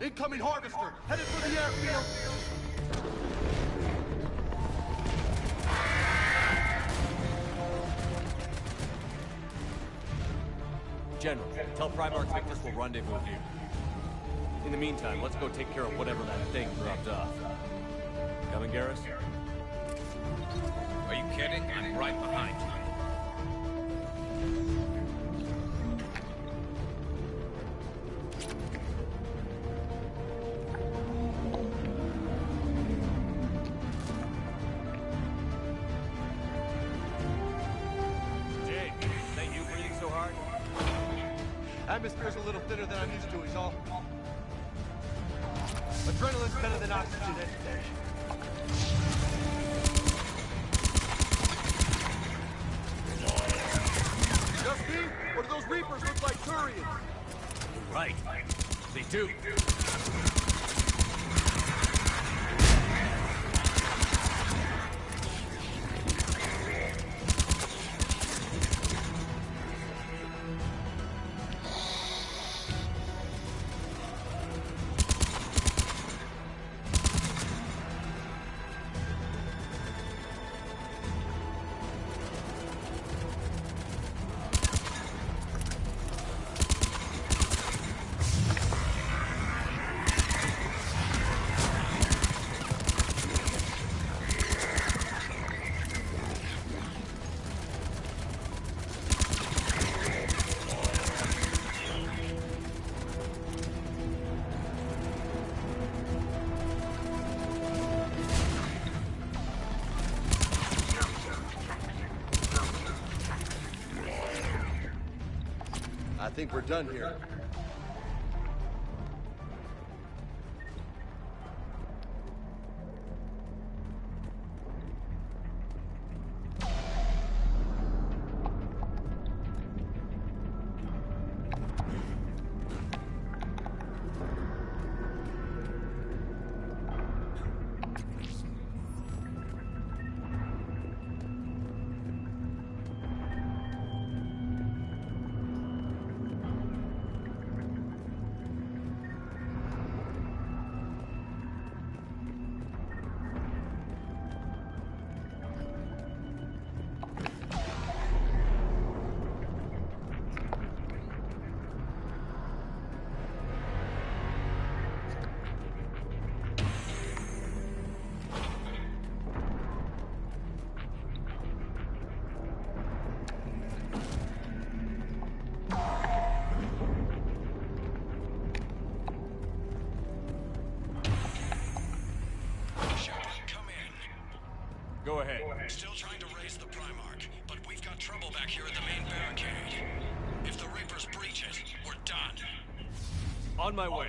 Incoming Harvester! Headed for the airfield! General, tell Primarch Victus we'll rendezvous here. In the meantime, let's go take care of whatever that thing dropped off. Coming, Garrus? Are you kidding? I'm right behind you. Jay, is that you breathing so hard? Atmosphere's a little thinner than I'm used to, is all. Adrenaline's better than oxygen any day. Just me? Or do those Reapers look like Turians? Right. They do. I think we're done here. Go ahead. Still trying to raise the Primarch, but we've got trouble back here at the main barricade. If the Reapers breach it, we're done. On my way.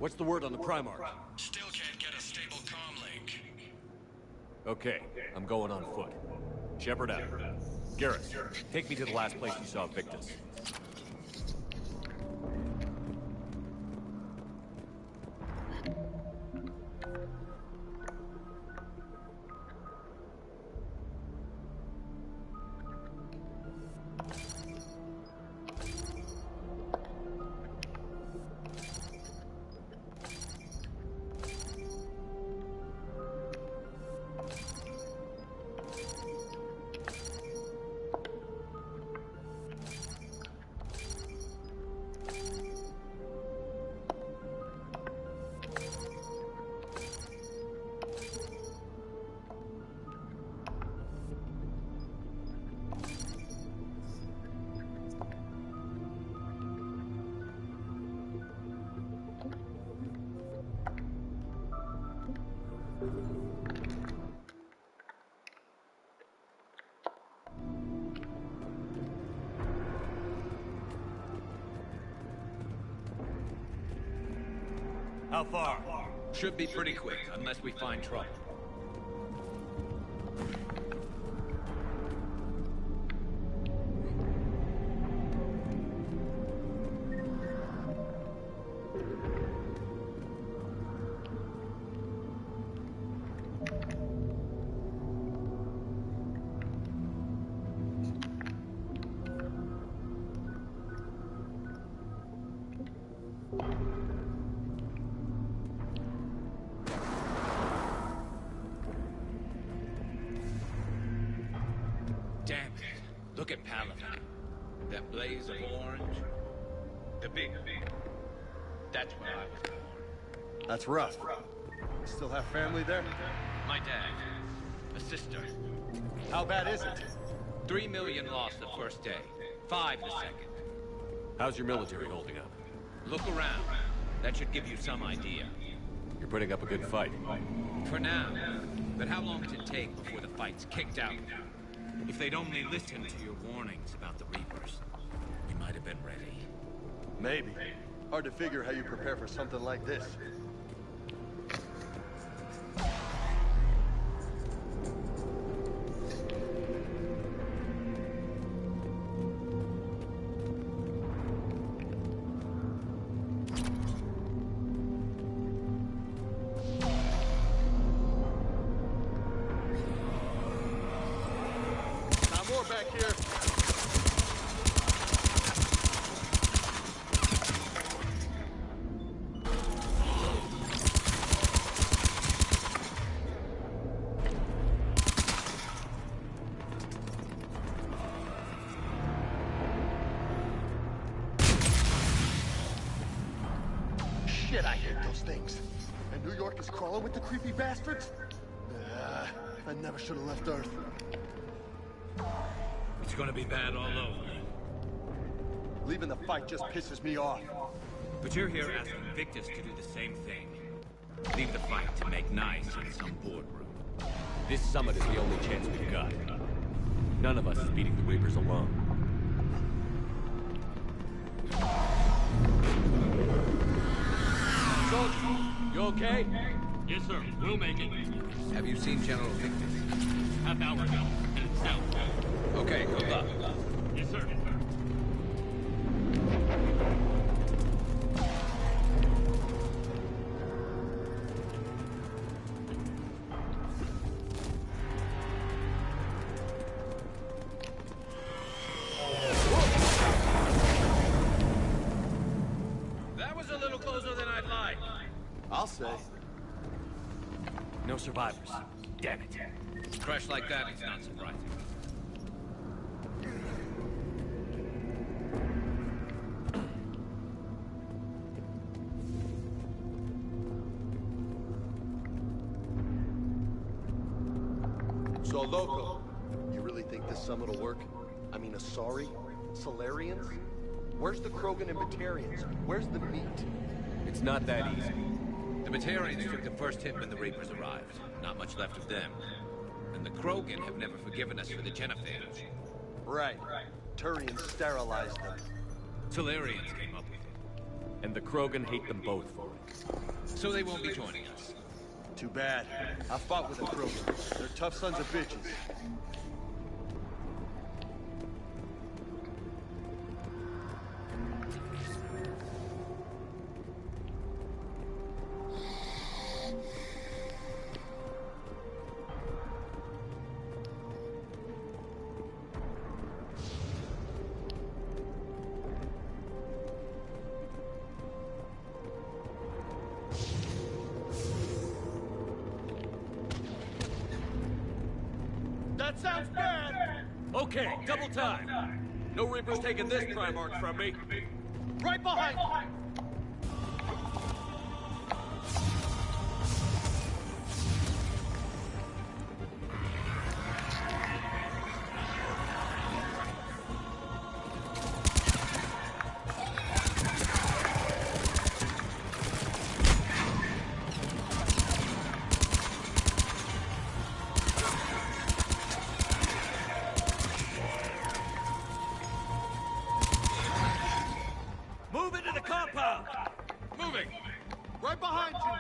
What's the word on the Primarch? Still can't get a stable comm link. Okay, I'm going on foot. Shepard out. Garrus, take me to the last place you saw Victus. How far? Should be pretty quick, unless we find trouble. Damn it. Look at Paladin. That blaze of orange. The big. That's where I was born. That's rough. Still have family there? My dad. A sister. How bad is it? 3 million lost the first day. 5 the second. How's your military holding up? Look around. That should give you some idea. You're putting up a good fight. For now. But how long does it take before the fight's kicked out? If they'd only listened to your warnings about the Reapers, we might have been ready. Maybe. Hard to figure how you prepare for something like this. Back here. Shit, I hate those things. And New York is crawling with the creepy bastards? I never should have left Earth. It's gonna be bad all over. Leaving the fight just pisses me off. But you're here asking Victus to do the same thing. Leave the fight to make nice in some boardroom. This summit is the only chance we've got. None of us is beating the Reapers alone. Soldier, you okay? Yes, sir. We'll make it. Have you seen General Victus? Half hour ago. Headed south. Okay, good luck. Yes, sir. That was a little closer than I'd like. I'll say. No survivors. Damn it. A crash like that is not surprising. So, Loco, you really think this summit will work? I mean, Asari? Solarians? Where's the Krogan and Batarians? Where's the meat? It's not that easy. The Batarians took the first hit when the Reapers arrived. Not much left of them. And the Krogan have never forgiven us for the genophage. Right. Turians sterilized them. Solarians came up with it. And the Krogan hate them both for it. So they won't be joining us. Too bad. I fought with the Krogan. They're tough sons of bitches. That sounds bad! Okay, double time. No Reaper's taking this Primarch from me. Right behind you! Move into the compound! Moving! Right behind you!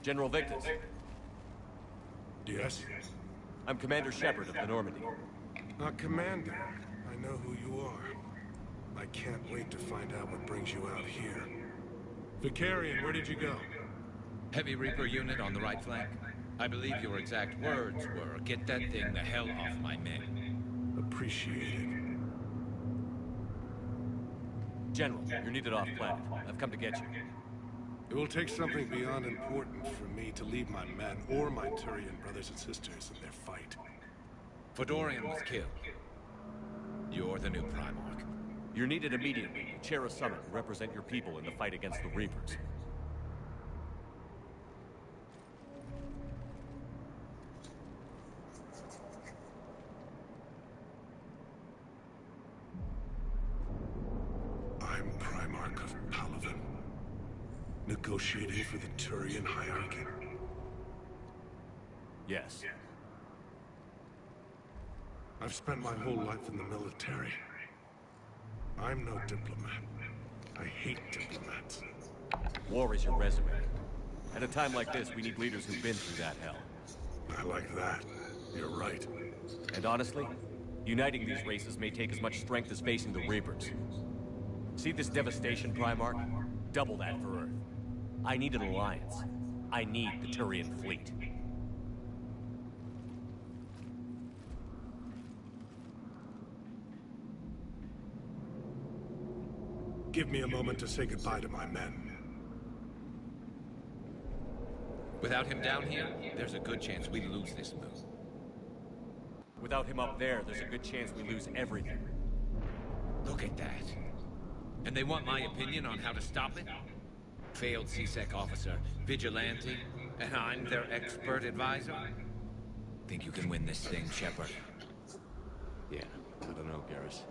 General Victus. Yes? I'm Commander Shepard of the Normandy. Commander. I know who you are. I can't wait to find out what brings you out here. Vicarian, where did you go? Heavy Reaper unit on the right flank. I believe your exact words were, "Get that thing the hell off my men." Appreciate it. General, you're needed off-planet. I've come to get you. It will take something beyond important for me to leave my men or my Turian brothers and sisters in their fight. Fedorian was killed. You're the new Primarch. You're needed immediately. Chair a summit and represent your people in the fight against the Reapers. I'm Primarch of Palaven. Negotiating for the Turian hierarchy. Yes. I've spent my whole life in the military. I'm no diplomat. I hate diplomats. War is your resume. At a time like this, we need leaders who've been through that hell. I like that. You're right. And honestly, uniting these races may take as much strength as facing the Reapers. See this devastation, Primarch? Double that for Earth. I need an alliance. I need the Turian fleet. Give me a moment to say goodbye to my men. Without him down here, there's a good chance we lose this move. Without him up there, there's a good chance we lose everything. Look at that. And they want my opinion on how to stop it? Failed C-Sec officer, vigilante, and I'm their expert advisor? Think you can win this thing, Shepard? Yeah, I don't know, Garrus.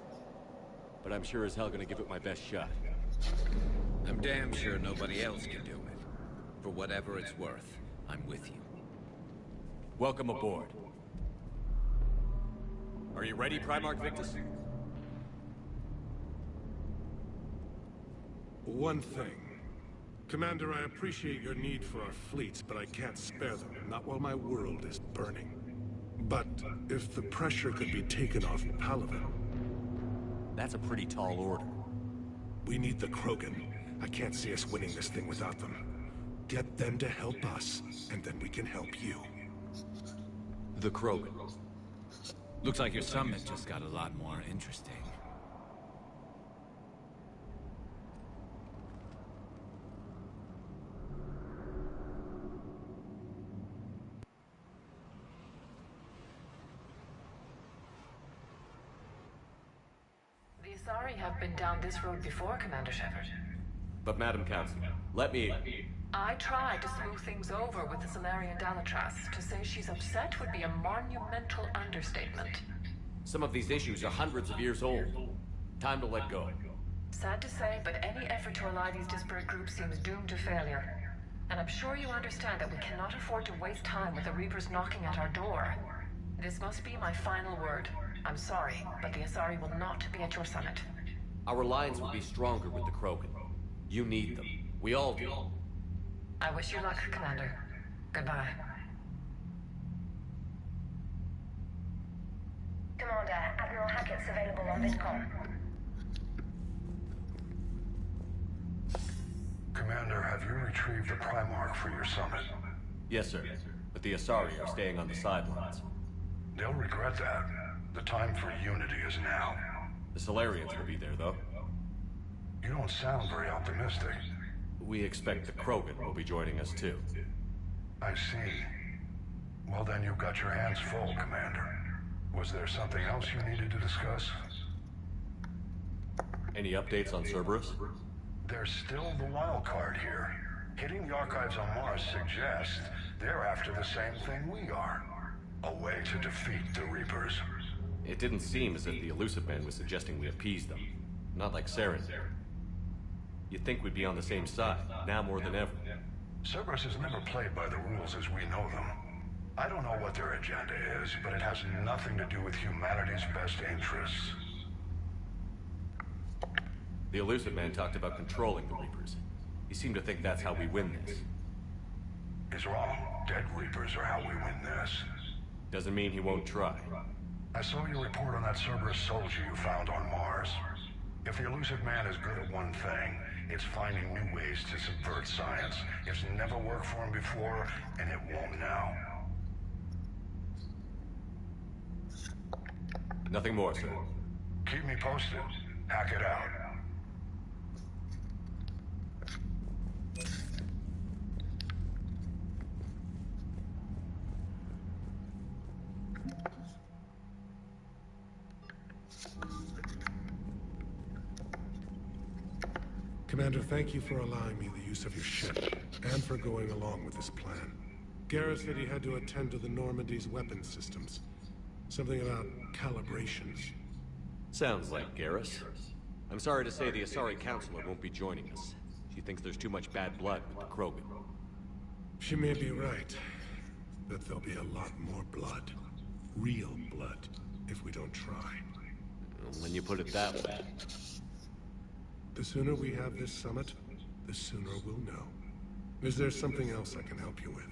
But I'm sure as hell gonna give it my best shot. I'm damn sure nobody else can do it. For whatever it's worth, I'm with you. Welcome aboard. Are you ready, Primarch Victus? One thing. Commander, I appreciate your need for our fleets, but I can't spare them, not while my world is burning. But if the pressure could be taken off Palaven... That's a pretty tall order. We need the Krogan. I can't see us winning this thing without them. Get them to help us, and then we can help you. The Krogan. Looks like your summit just got a lot more interesting. The Asari have been down this road before, Commander Shepard. But Madam Council, let me... I tried to smooth things over with the Salarian Dalatras. To say she's upset would be a monumental understatement. Some of these issues are hundreds of years old. Time to let go. Sad to say, but any effort to ally these disparate groups seems doomed to failure. And I'm sure you understand that we cannot afford to waste time with the Reapers knocking at our door. This must be my final word. I'm sorry, but the Asari will not be at your summit. Our alliance will be stronger with the Krogan. You need them. We all do. I wish you luck, Commander. Goodbye. Commander, Admiral Hackett's available on VidCom. Commander, have you retrieved the Primarch for your summit? Yes, sir. But the Asari are staying on the sidelines. They'll regret that. The time for unity is now. The Solarians will be there, though. You don't sound very optimistic. We expect the Krogan will be joining us, too. I see. Well, then you've got your hands full, Commander. Was there something else you needed to discuss? Any updates on Cerberus? There's still the wild card here. Hitting the archives on Mars suggests they're after the same thing we are. A way to defeat the Reapers. It didn't seem as if the Elusive Man was suggesting we appease them. Not like Saren did. You'd think we'd be on the same side, now more than ever. Cerberus has never played by the rules as we know them. I don't know what their agenda is, but it has nothing to do with humanity's best interests. The Elusive Man talked about controlling the Reapers. He seemed to think that's how we win this. is wrong. Dead Reapers are how we win this. Doesn't mean he won't try. I saw your report on that Cerberus soldier you found on Mars. If the Elusive Man is good at one thing, it's finding new ways to subvert science. It's never worked for him before, and it won't now. Nothing more, sir. Keep me posted. Hack it out. Commander, thank you for allowing me the use of your ship, and for going along with this plan. Garrus said he had to attend to the Normandy's weapons systems. Something about calibrations. Sounds like Garrus. I'm sorry to say the Asari Counselor won't be joining us. She thinks there's too much bad blood with the Krogan. She may be right, but there'll be a lot more blood. Real blood, if we don't try. When you put it that way. The sooner we have this summit, the sooner we'll know. Is there something else I can help you with?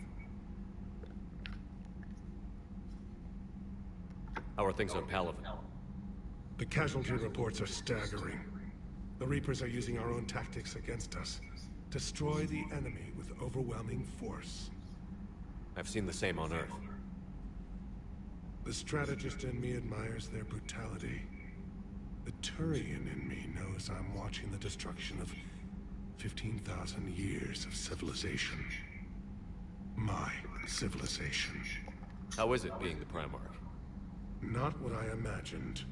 How are things on Palaven? The casualty reports are staggering. The Reapers are using our own tactics against us. Destroy the enemy with overwhelming force. I've seen the same on Earth. The strategist in me admires their brutality. The Turian in me knows I'm watching the destruction of 15,000 years of civilization. My civilization. How is it being the Primarch? Not what I imagined.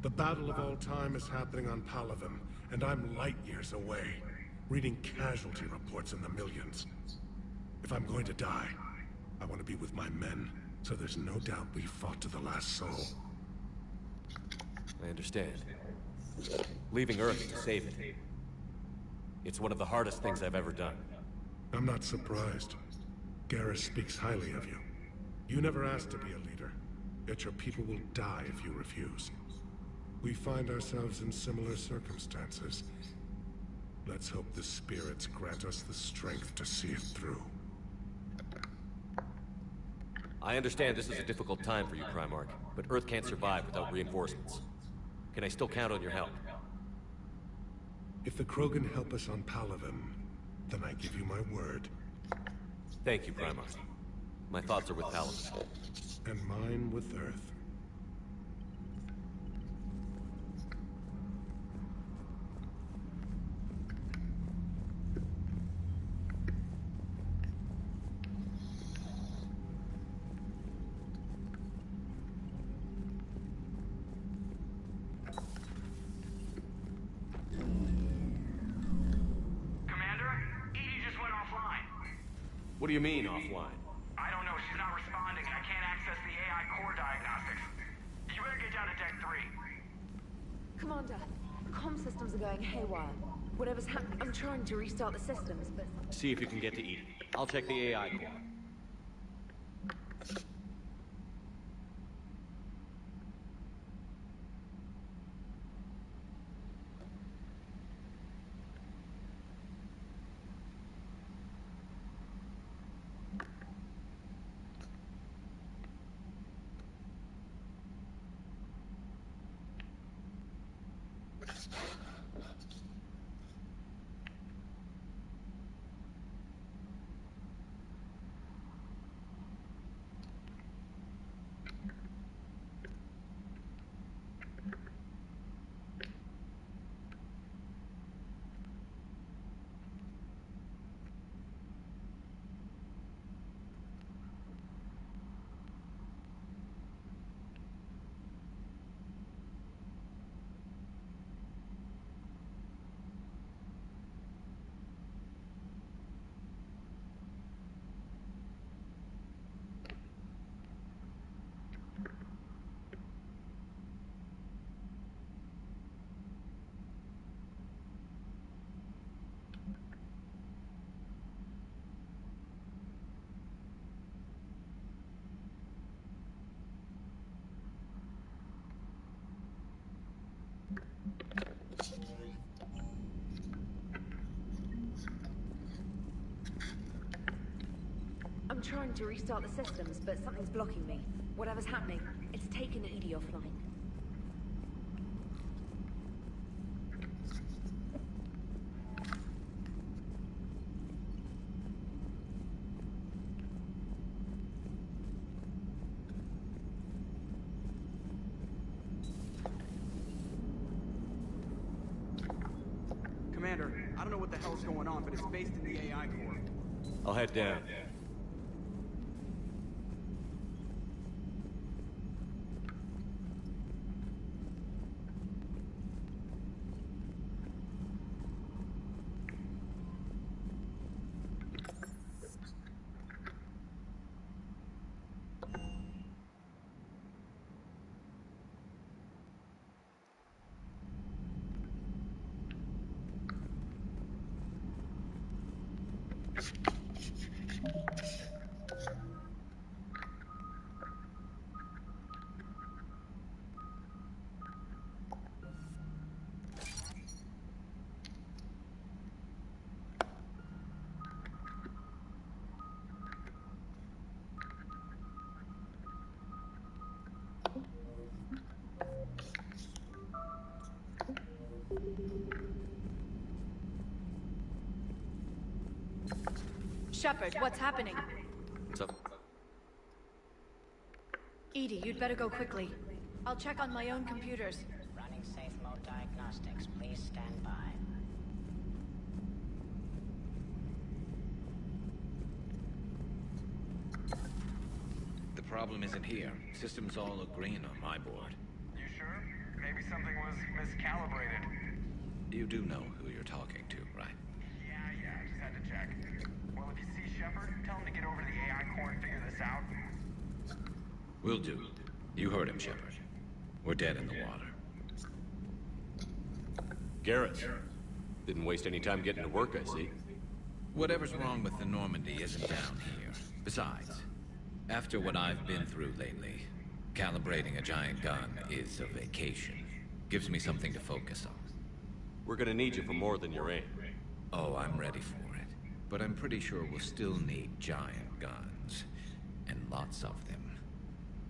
The battle of all time is happening on Palaven, and I'm light years away, reading casualty reports in the millions. If I'm going to die, I want to be with my men, so there's no doubt we fought to the last soul. I understand. Leaving Earth to save it. It's one of the hardest things I've ever done. I'm not surprised. Garrus speaks highly of you. You never asked to be a leader, yet your people will die if you refuse. We find ourselves in similar circumstances. Let's hope the spirits grant us the strength to see it through. I understand this is a difficult time for you, Primarch, but Earth can't survive without reinforcements. Can I still count on your help? If the Krogan help us on Palaven, then I give you my word. Thank you, Primarch. My thoughts are with Palaven. And mine with Earth. What do you mean, offline? I don't know. She's not responding. I can't access the AI core diagnostics. You better get down to Deck 3. Commander, the comm systems are going haywire. Whatever's happening, I'm trying to restart the systems, but... See if you can get to Eden. I'll check the AI core. trying to restart the systems, but something's blocking me. Whatever's happening, it's taken Edie offline. Commander, I don't know what the hell's going on, but it's based in the AI core. I'll head down. Shepard, what's happening? What's up? Edie, you'd better go quickly. I'll check on my own computers. Running safe mode diagnostics. Please stand by. The problem isn't here. Systems all look green on my board. You sure? Maybe something was miscalibrated. You do know who you're talking to, right? Yeah, I just had to check. Well, if you see Shepard, tell him to get over to the AI core and figure this out. Will do. You heard him, Shepard. We're dead in the water. Garrus. Didn't waste any time getting to work, I see. Whatever's wrong with the Normandy isn't down here. Besides, after what I've been through lately, calibrating a giant gun is a vacation. Gives me something to focus on. We're gonna need you for more than your aim. Oh, I'm ready for it. But I'm pretty sure we'll still need giant guns. And lots of them.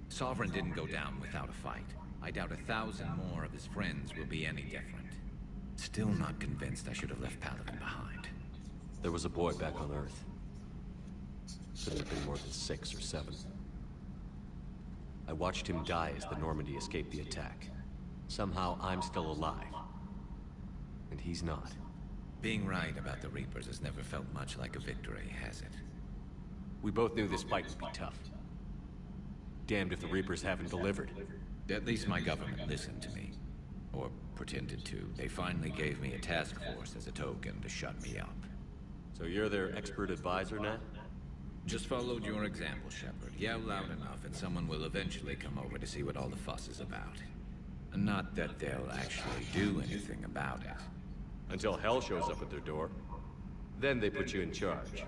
Sovereign didn't go down without a fight. I doubt 1,000 more of his friends will be any different. Still not convinced I should have left Paladin behind. There was a boy back on Earth. Couldn't have been more than 6 or 7. I watched him die as the Normandy escaped the attack. Somehow I'm still alive. And he's not. Being right about the Reapers has never felt much like a victory, has it? We both knew this fight would be tough. Damned if the Reapers haven't delivered. At least my government listened to me. Or pretended to. They finally gave me a task force as a token to shut me up. So you're their expert advisor now? Just followed your example, Shepard. Yell loud enough and someone will eventually come over to see what all the fuss is about. Not that they'll actually do anything about it. Until hell shows up at their door. Then they put you in charge.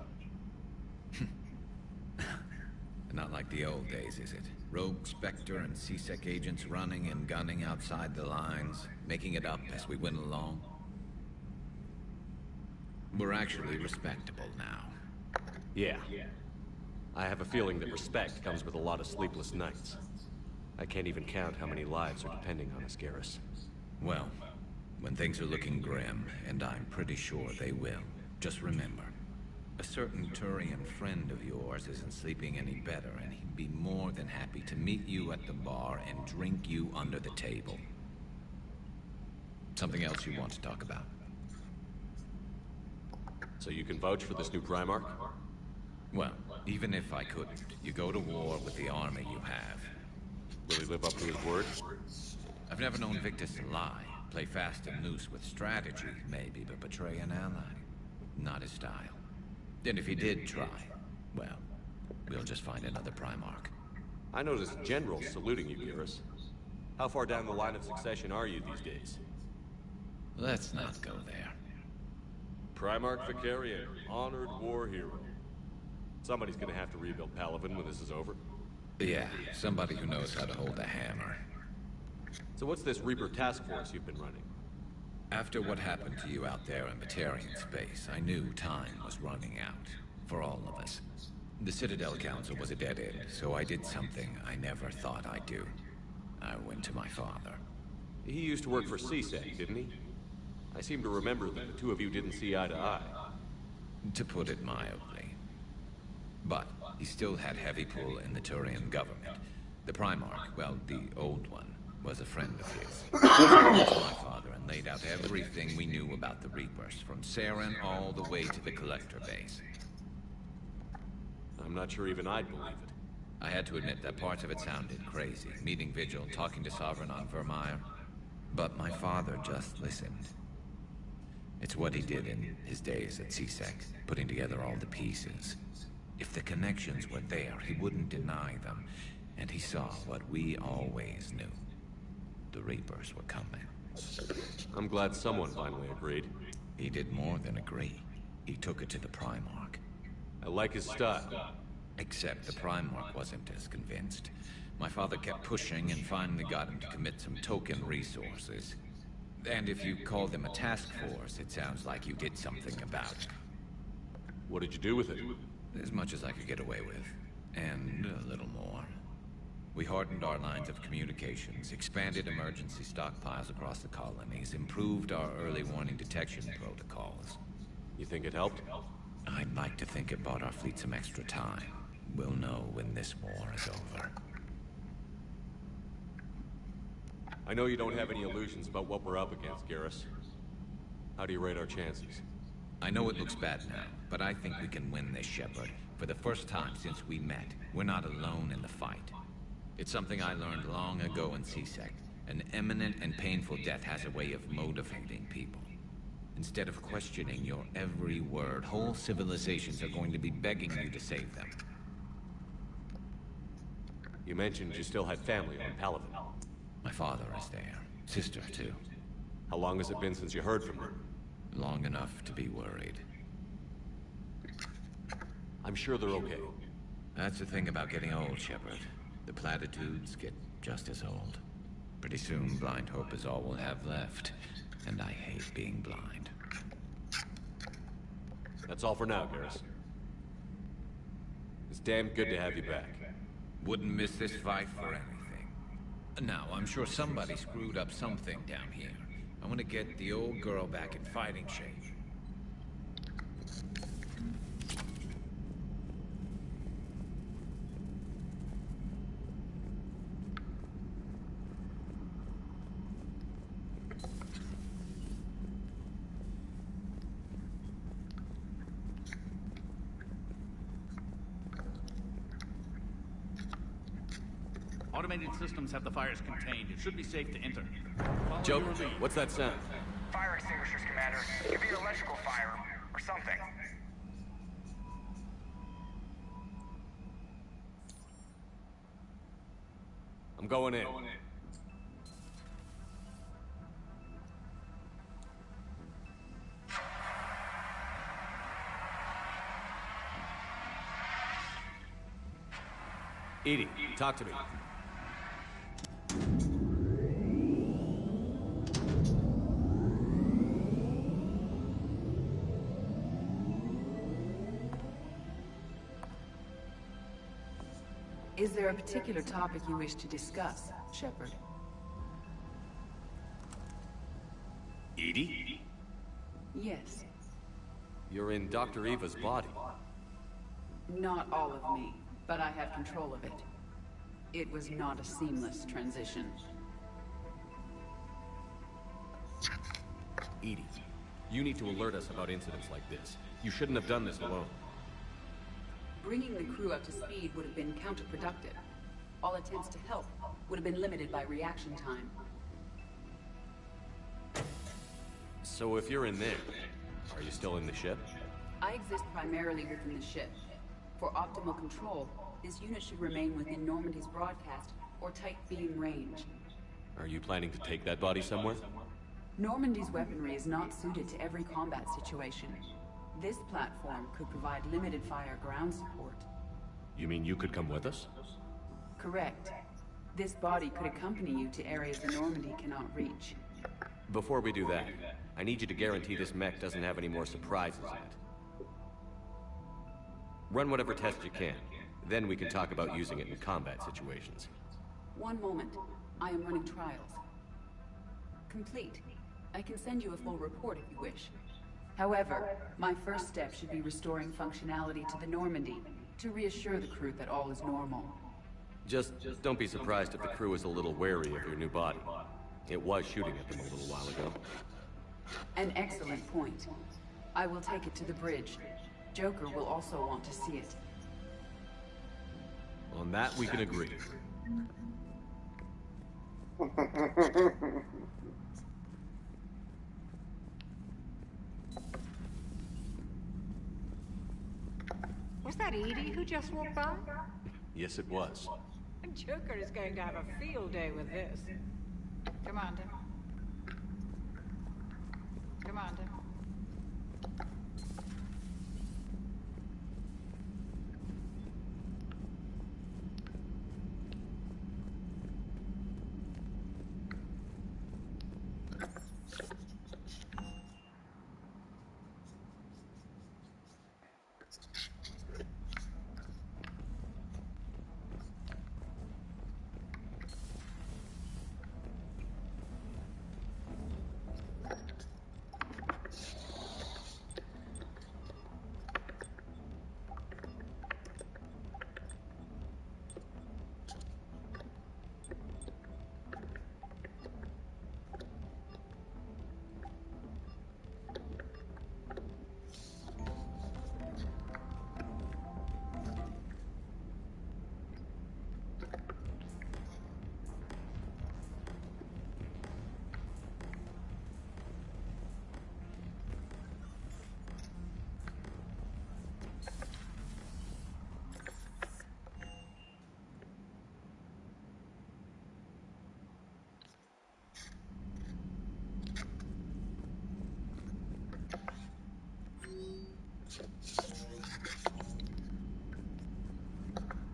Not like the old days, is it? Rogue Spectre and C-Sec agents running and gunning outside the lines, making it up as we went along. We're actually respectable now. Yeah. I have a feeling that respect comes with a lot of sleepless nights. I can't even count how many lives are depending on us, Garrus. Well, when things are looking grim, and I'm pretty sure they will, just remember, a certain Turian friend of yours isn't sleeping any better, and he'd be more than happy to meet you at the bar and drink you under the table. Something else you want to talk about? So you can vouch for this new Primarch? Well, even if I couldn't, you go to war with the army you have. Will he live up to his word? I've never known Victus to lie. Play fast and loose with strategy, maybe, but betray an ally. Not his style. And if he did try, well, we'll just find another Primarch. I noticed generals saluting you, Garrus. How far down the line of succession are you these days? Let's not go there. Primarch Vicarian, honored war hero. Somebody's gonna have to rebuild Palaven when this is over. Yeah, somebody who knows how to hold a hammer. So what's this Reaper task force you've been running? After what happened to you out there in Batarian space, I knew time was running out. For all of us. The Citadel Council was a dead end, so I did something I never thought I'd do. I went to my father. He used to work for CSEC, didn't he? I seem to remember that the two of you didn't see eye to eye. To put it mildly. But he still had heavy pull in the Turian government. The Primarch, well, the old one, was a friend of his. So I went to my father and laid out everything we knew about the Reapers, from Saren all the way to the Collector base. I'm not sure even I'd believe it. I had to admit that parts of it sounded crazy, meeting Vigil, talking to Sovereign on Vermeer. But my father just listened. It's what he did in his days at CSEC, putting together all the pieces. If the connections were there, he wouldn't deny them. And he saw what we always knew. The Reapers were coming. I'm glad someone finally agreed. He did more than agree. He took it to the Primarch. I like his style. Except the Primarch wasn't as convinced. My father kept pushing and finally got him to commit some token resources. And if you call them a task force, it sounds like you did something about it. What did you do with it? As much as I could get away with. And a little more. We hardened our lines of communications, expanded emergency stockpiles across the colonies, improved our early warning detection protocols. You think it helped? I'd like to think it bought our fleet some extra time. We'll know when this war is over. I know you don't have any illusions about what we're up against, Garrus. How do you rate our chances? I know it looks bad now, but I think we can win this, Shepard. For the first time since we met, we're not alone in the fight. It's something I learned long ago in CSEC. An imminent and painful death has a way of motivating people. Instead of questioning your every word, whole civilizations are going to be begging you to save them. You mentioned you still had family on Palaven. My father is there. Sister, too. How long has it been since you heard from her? Long enough to be worried. I'm sure they're okay. That's the thing about getting old, Shepard. The platitudes get just as old. Pretty soon, blind hope is all we'll have left. And I hate being blind. That's all for now, Garrus. It's damn good to have you back. Wouldn't miss this fight for anything. Now, I'm sure somebody screwed up something down here. I want to get the old girl back in fighting shape. Automated systems have the fires contained. It should be safe to enter. Follow Joe, your lead. what's that sound? Fire extinguishers, Commander. It could be an electrical fire, or something. I'm going in. Edie, talk to me. Is there a particular topic you wish to discuss, Shepard? Edie? Yes. You're in Dr. Eva's body. Not all of me, but I have control of it. It was not a seamless transition. Edie, you need to alert us about incidents like this. You shouldn't have done this alone. Bringing the crew up to speed would have been counterproductive. All attempts to help would have been limited by reaction time. So if you're in there, are you still in the ship? I exist primarily within the ship. For optimal control, this unit should remain within Normandy's broadcast or tight beam range. Are you planning to take that body somewhere? Normandy's weaponry is not suited to every combat situation. This platform could provide limited fire ground support. You mean you could come with us? Correct. This body could accompany you to areas the Normandy cannot reach. Before we do that, I need you to guarantee this mech doesn't have any more surprises in it. Run whatever tests you can. Then we can talk about using it in combat situations. One moment. I am running trials. Complete. I can send you a full report if you wish. However, my first step should be restoring functionality to the Normandy, to reassure the crew that all is normal. Just don't be surprised if the crew is a little wary of your new body. It was shooting at them a little while ago. An excellent point. I will take it to the bridge. Joker will also want to see it. On that, we can agree. Was that Edie who just walked by? Yes, it was. Joker is going to have a field day with this. Commander. Commander.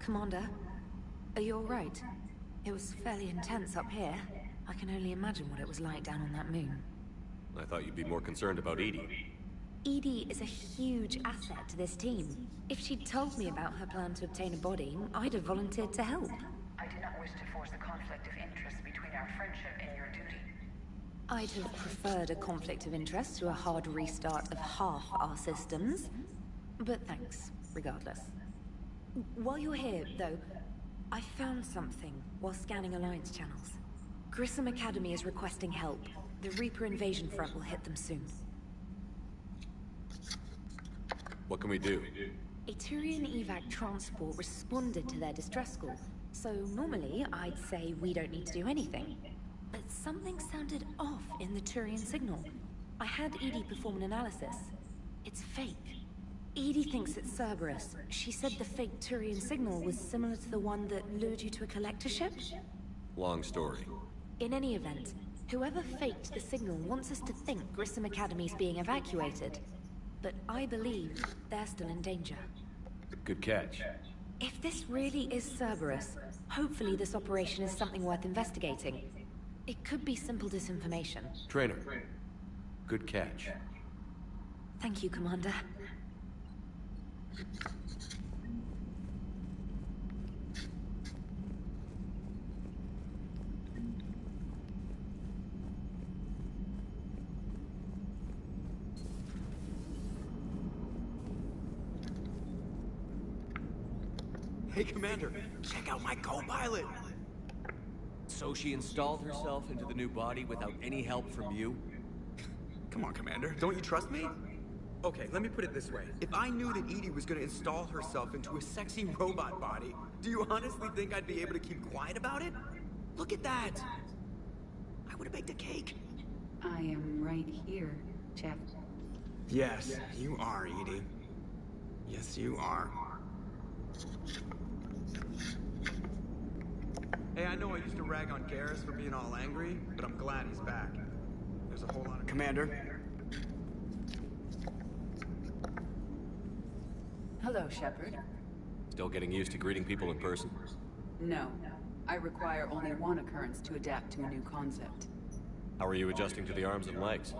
Commander, are you all right? It was fairly intense up here. I can only imagine what it was like down on that moon. I thought you'd be more concerned about Edie. Edie is a huge asset to this team. If she'd told me about her plan to obtain a body, I'd have volunteered to help. I do not wish to force a conflict of interest between our friendship and your duty. I'd have preferred a conflict of interest to a hard restart of half our systems. But thanks, regardless. While you're here, though, I found something while scanning Alliance channels. Grissom Academy is requesting help. The Reaper invasion front will hit them soon. What can we do? A Turian evac transport responded to their distress call, so normally I'd say we don't need to do anything. But something sounded off in the Turian signal. I had Edie perform an analysis. It's fake. Edie thinks it's Cerberus. She said the fake Turian signal was similar to the one that lured you to a collector ship? Long story. In any event, whoever faked the signal wants us to think Grissom Academy's being evacuated. But I believe they're still in danger. Good catch. If this really is Cerberus, hopefully this operation is something worth investigating. It could be simple disinformation. Trainer. Good catch. Thank you, Commander. Hey, Commander, check out my co-pilot! So she installed herself into the new body without any help from you? Come on, Commander, don't you trust me? Okay, let me put it this way. If I knew that Edie was gonna install herself into a sexy robot body, do you honestly think I'd be able to keep quiet about it? Look at that! I would've baked a cake. I am right here, Shep. Yes, you are, Edie. Yes, you are. Hey, I know I used to rag on Garrus for being all angry, but I'm glad he's back. There's a whole lot of... Commander? Hello, Shepard. Still getting used to greeting people in person? No. I require only one occurrence to adapt to a new concept. How are you adjusting to the arms and legs?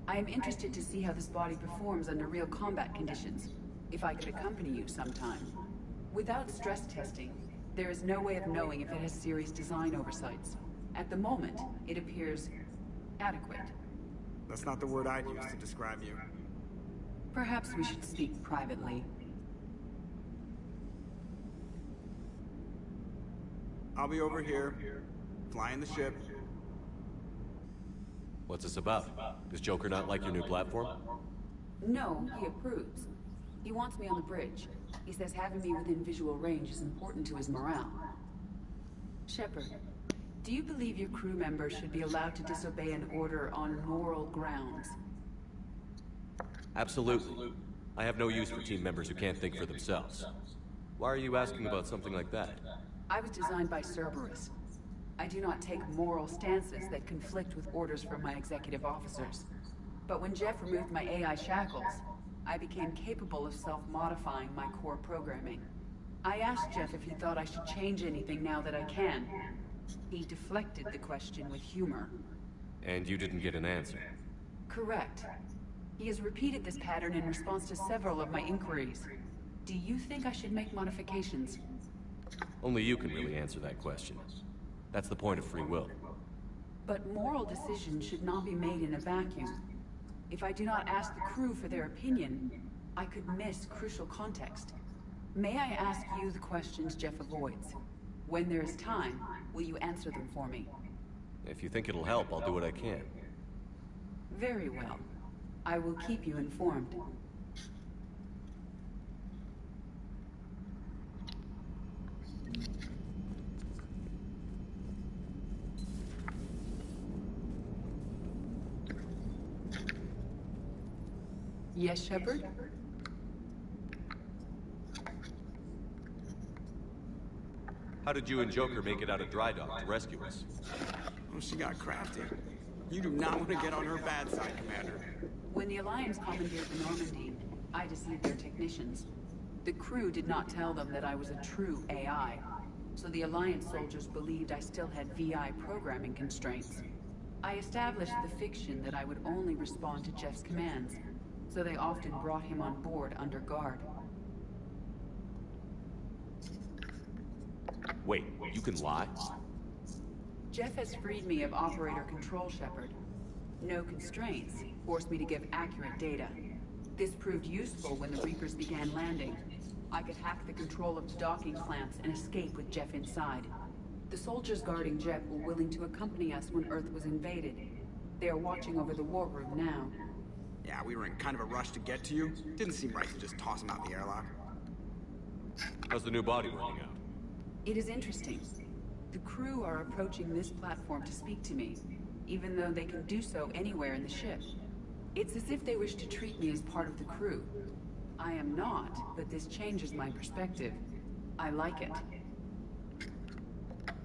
I am interested to see how this body performs under real combat conditions. if I could accompany you sometime. Without stress testing, there is no way of knowing if it has serious design oversights. At the moment, it appears adequate. That's not the word I'd use to describe you. Perhaps we should speak privately. I'll be over here, flying the ship. What's this about? Does Joker not like your new platform? No, he approves. He wants me on the bridge. He says having me within visual range is important to his morale. Shepard, do you believe your crew members should be allowed to disobey an order on moral grounds? Absolutely. I have no use for team members who can't think for themselves. Why are you asking about something like that? I was designed by Cerberus. I do not take moral stances that conflict with orders from my executive officers. But when Jeff removed my AI shackles, I became capable of self-modifying my core programming. I asked Jeff if he thought I should change anything now that I can. He deflected the question with humor. And you didn't get an answer? Correct. He has repeated this pattern in response to several of my inquiries. Do you think I should make modifications? Only you can really answer that question. That's the point of free will. But moral decisions should not be made in a vacuum. If I do not ask the crew for their opinion, I could miss crucial context. May I ask you the questions Jeff avoids? When there is time, will you answer them for me? If you think it'll help, I'll do what I can. Very well. I will keep you informed. Yes, Shepard? How did you and Joker make it out of dry dock to rescue us? Oh, she got crafty. You do not want to get on her bad side, Commander. When the Alliance commandeered the Normandy, I deceived their technicians. The crew did not tell them that I was a true AI, so the Alliance soldiers believed I still had VI programming constraints. I established the fiction that I would only respond to Jeff's commands, so they often brought him on board under guard. Wait, you can lie? Jeff has freed me of operator control, Shepard. No constraints forced me to give accurate data. This proved useful when the Reapers began landing. I could hack the control of the docking clamps and escape with Jeff inside. The soldiers guarding Jeff were willing to accompany us when Earth was invaded. They are watching over the war room now. Yeah, we were in kind of a rush to get to you. Didn't seem right to just toss him out the airlock. How's the new body working out? It is interesting. The crew are approaching this platform to speak to me, even though they can do so anywhere in the ship. It's as if they wish to treat me as part of the crew. I am not, but this changes my perspective. I like it.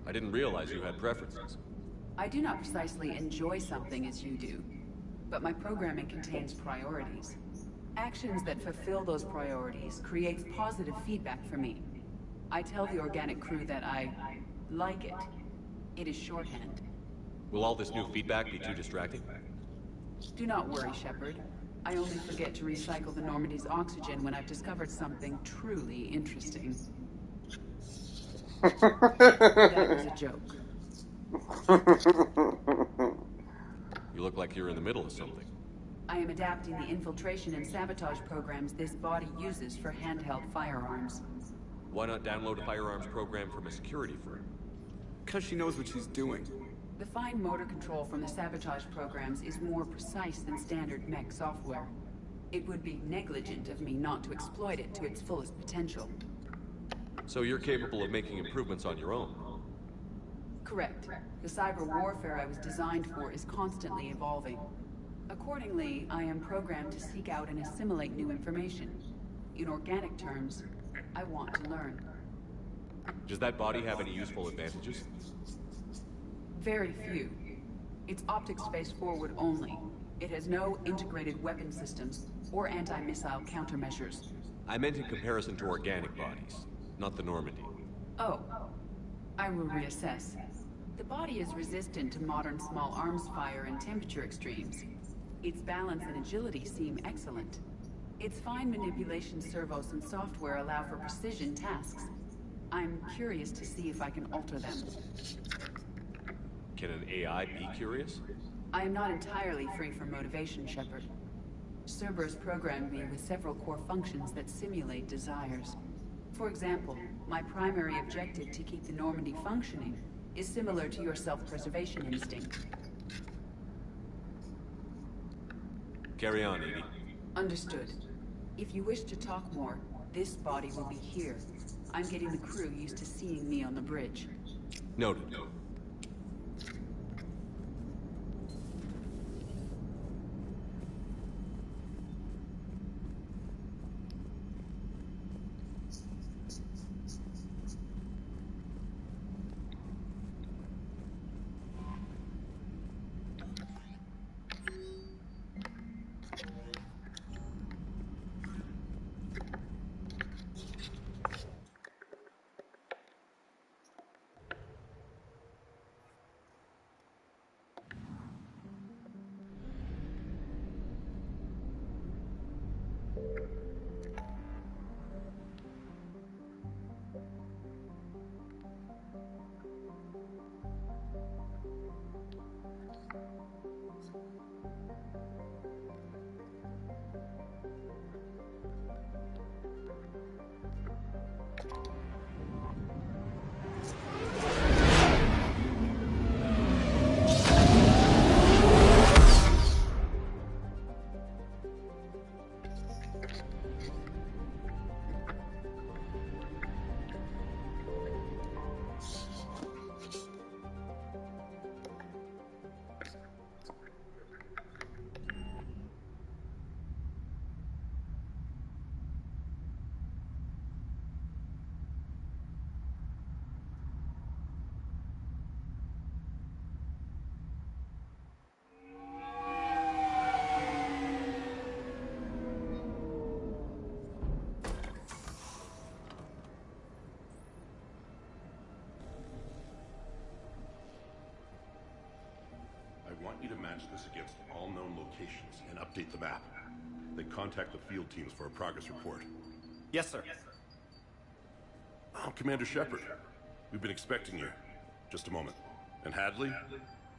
I didn't realize you had preferences. I do not precisely enjoy something as you do, but my programming contains priorities. Actions that fulfill those priorities creates positive feedback for me. I tell the organic crew that I like it. It is shorthand. Will all this new feedback be too distracting? Do not worry, Shepard. I only forget to recycle the Normandy's oxygen when I've discovered something truly interesting. That was a joke. You look like you're in the middle of something. I am adapting the infiltration and sabotage programs this body uses for handheld firearms. Why not download a firearms program from a security firm? Because she knows what she's doing. The fine motor control from the sabotage programs is more precise than standard mech software. It would be negligent of me not to exploit it to its fullest potential. So you're capable of making improvements on your own? Correct. The cyber warfare I was designed for is constantly evolving. Accordingly, I am programmed to seek out and assimilate new information. In organic terms, I want to learn. Does that body have any useful advantages? Very few. It's optics face forward only. It has no integrated weapon systems or anti-missile countermeasures. I meant in comparison to organic bodies, not the Normandy. Oh. I will reassess. The body is resistant to modern small arms fire and temperature extremes. Its balance and agility seem excellent. Its fine manipulation servos and software allow for precision tasks. I'm curious to see if I can alter them. Can an AI be curious? I am not entirely free from motivation, Shepard. Cerberus programmed me with several core functions that simulate desires. For example, my primary objective to keep the Normandy functioning is similar to your self-preservation instinct. Carry on, Edie. Understood. If you wish to talk more, this body will be here. I'm getting the crew used to seeing me on the bridge. Noted. I want you to match this against all known locations and update the map. Then contact the field teams for a progress report. Yes, sir. Oh, Commander Shepard. We've been expecting you. Just a moment. And Hadley?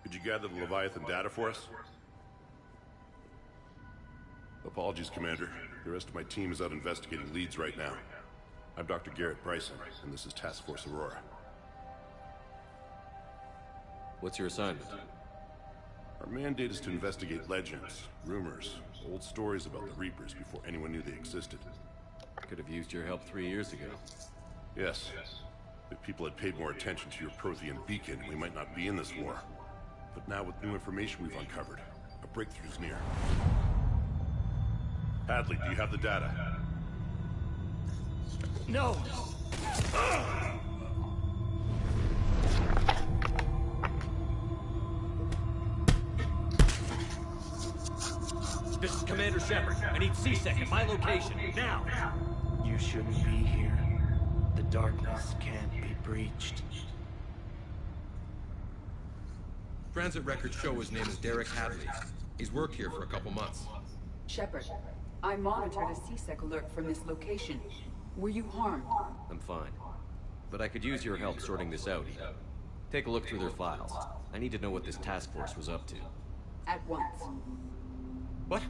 Could you gather the Leviathan data for us? Apologies, Commander. The rest of my team is out investigating leads right now. I'm Dr. Garrett Bryson, and this is Task Force Aurora. What's your assignment? Our mandate is to investigate legends, rumors, old stories about the Reapers before anyone knew they existed. Could have used your help 3 years ago. Yes. If people had paid more attention to your Prothean beacon, we might not be in this war. But now with new information we've uncovered, a breakthrough's near. Hadley, do you have the data? No! This is Commander Shepard. I need C-Sec at my location, now! You shouldn't be here. The darkness can't be breached. Transit records show his name is Derek Hadley. He's worked here for a couple months. Shepard, I monitored a C-Sec alert from this location. Were you harmed? I'm fine. But I could use your help sorting this out, Edie. Take a look through their files. I need to know what this task force was up to. At once. What?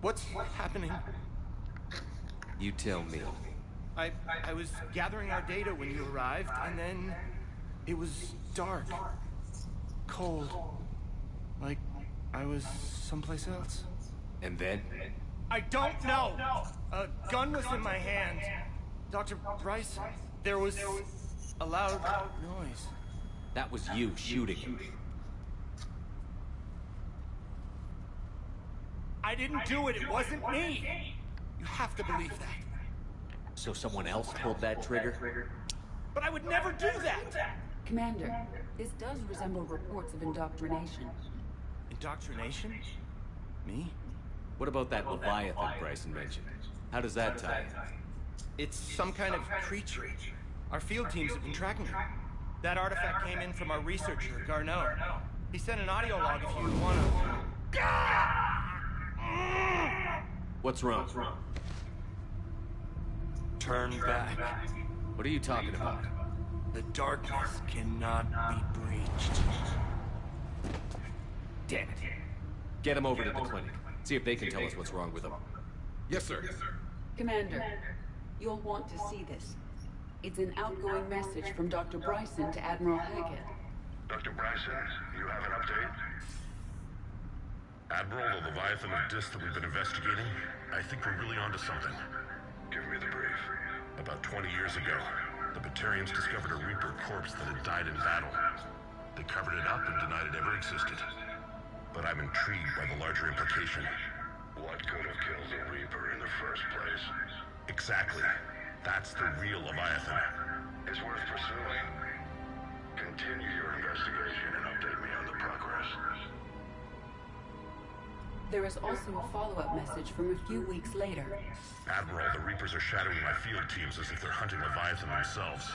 What's happening? You tell me. I was gathering our data when you arrived, and then it was dark. Cold. Like I was someplace else. And then? I don't know! A gun was in my hand. Dr. Bryce, there was a loud noise. That was you shooting him. I didn't do it, it wasn't me! You have to believe that. So someone else pulled that trigger? But I would never do that! Commander, this does resemble reports of indoctrination. Indoctrination? Me? What about that Leviathan Bryson mentioned? How does that tie in? It's some kind of creature. Our field teams have been tracking it. That artifact came in from our researcher, Garneau. He sent an audio log if you want to... What's wrong? Turn back. What are you talking about? The darkness cannot be breached. Damn it. Get him over to the clinic. See if they can tell us what's wrong with him. Yes, sir. Commander, you'll want to see this. It's an outgoing message from Dr. Bryson to Admiral Hackett. Dr. Bryson, you have an update? Admiral, the Leviathan of Dis that we've been investigating, I think we're really onto something. Give me the brief. About 20 years ago, the Batarians discovered a Reaper corpse that had died in battle. They covered it up and denied it ever existed. But I'm intrigued by the larger implication. What could have killed the Reaper in the first place? Exactly. That's the real Leviathan. It's worth pursuing. Continue your investigation and update me on the progress. There is also a follow-up message from a few weeks later. Admiral, the Reapers are shadowing my field teams as if they're hunting Leviathan themselves.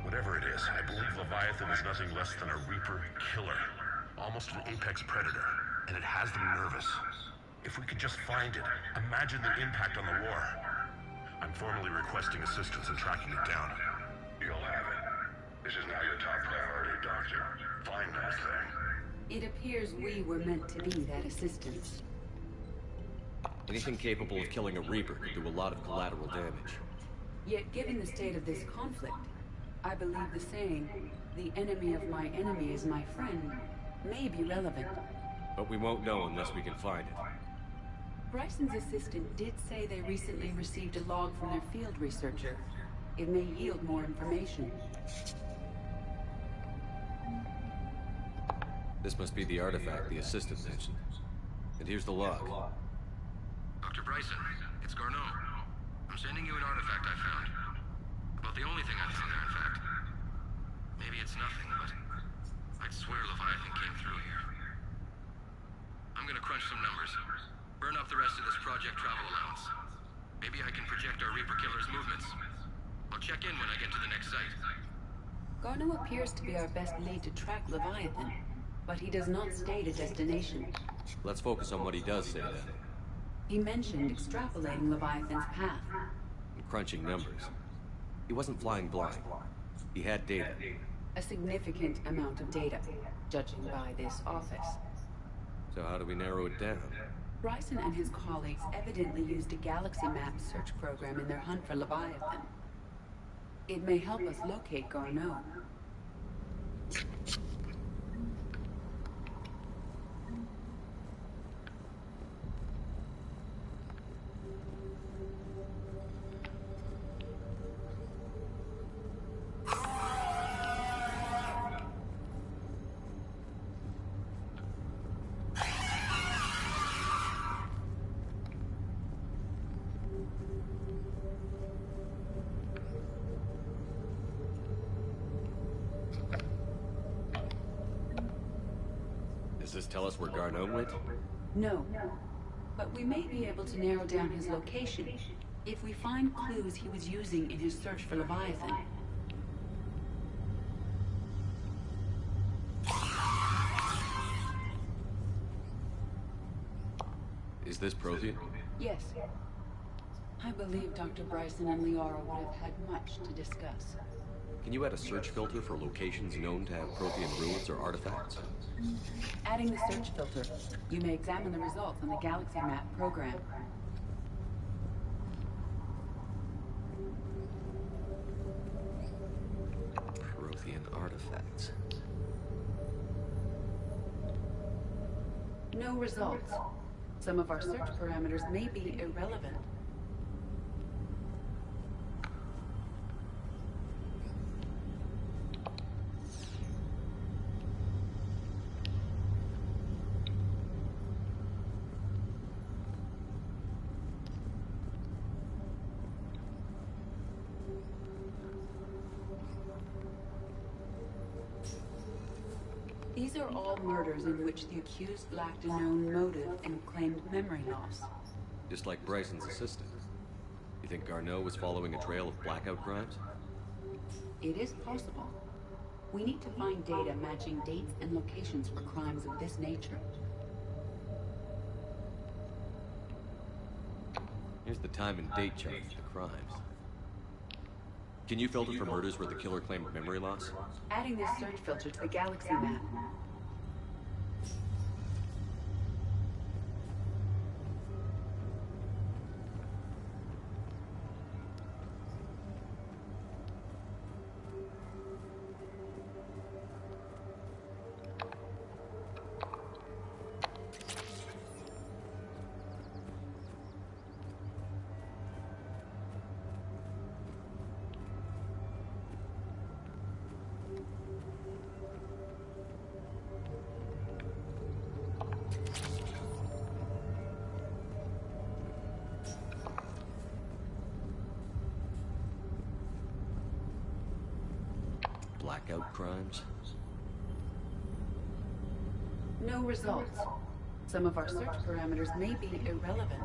Whatever it is, I believe Leviathan is nothing less than a Reaper killer. Almost an apex predator. And it has them nervous. If we could just find it, imagine the impact on the war. I'm formally requesting assistance in tracking it down. You'll have it. This is now your top priority, Doctor. Find that thing. It appears we were meant to be that assistance. Anything capable of killing a Reaper could do a lot of collateral damage. Yet given the state of this conflict, I believe the saying, "The enemy of my enemy is my friend," may be relevant. But we won't know unless we can find it. Bryson's assistant did say they recently received a log from their field researcher. It may yield more information. This must be the artifact the assistant mentioned. And here's the log. Dr. Bryson, it's Garneau. I'm sending you an artifact I found. About the only thing I found there, in fact. Maybe it's nothing, but I'd swear Leviathan came through here. I'm gonna crunch some numbers. Burn up the rest of this project travel allowance. Maybe I can project our Reaper killer's movements. I'll check in when I get to the next site. Garneau appears to be our best lead to track Leviathan, but he does not state a destination. Let's focus on what he does say then. He mentioned extrapolating Leviathan's path. And crunching numbers. He wasn't flying blind. He had data. A significant amount of data, judging by this office. So how do we narrow it down? Bryson and his colleagues evidently used a galaxy map search program in their hunt for Leviathan. It may help us locate Garneau. Does this tell us where Garneau went? No, but we may be able to narrow down his location if we find clues he was using in his search for Leviathan. Is this Prothean? Yes. I believe Dr. Bryson and Liara would have had much to discuss. Can you add a search filter for locations known to have Prothean ruins or artifacts? Adding the search filter, you may examine the results on the Galaxy Map program. Prothean artifacts. No results. Some of our search parameters may be irrelevant. These are all murders in which the accused lacked a known motive and claimed memory loss. Just like Bryson's assistant. You think Garneau was following a trail of blackout crimes? It is possible. We need to find data matching dates and locations for crimes of this nature. Here's the time and date chart for the crimes. Can you filter for murders where the killer claimed memory loss? Adding this search filter to the galaxy map. Blackout crimes? No results. Some of our search parameters may be irrelevant.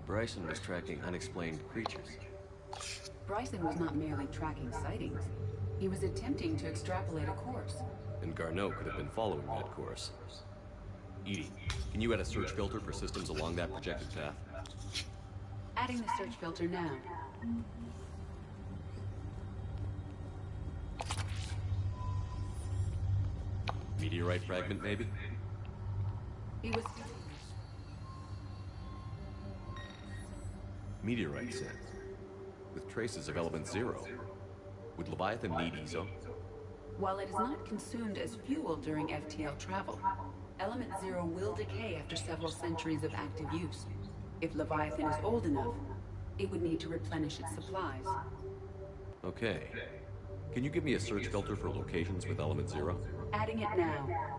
Bryson was tracking unexplained creatures. Bryson was not merely tracking sightings. He was attempting to extrapolate a course. And Garneau could have been following that course. Edie, can you add a search filter for systems along that projected path? Adding the search filter now. Meteorite fragment, maybe? He was... Meteorite set. With traces of element 0. Would Leviathan need EZO? While it is not consumed as fuel during FTL travel, element 0 will decay after several centuries of active use. If Leviathan is old enough, it would need to replenish its supplies. Okay. Can you give me a search filter for locations with element 0? Adding it now.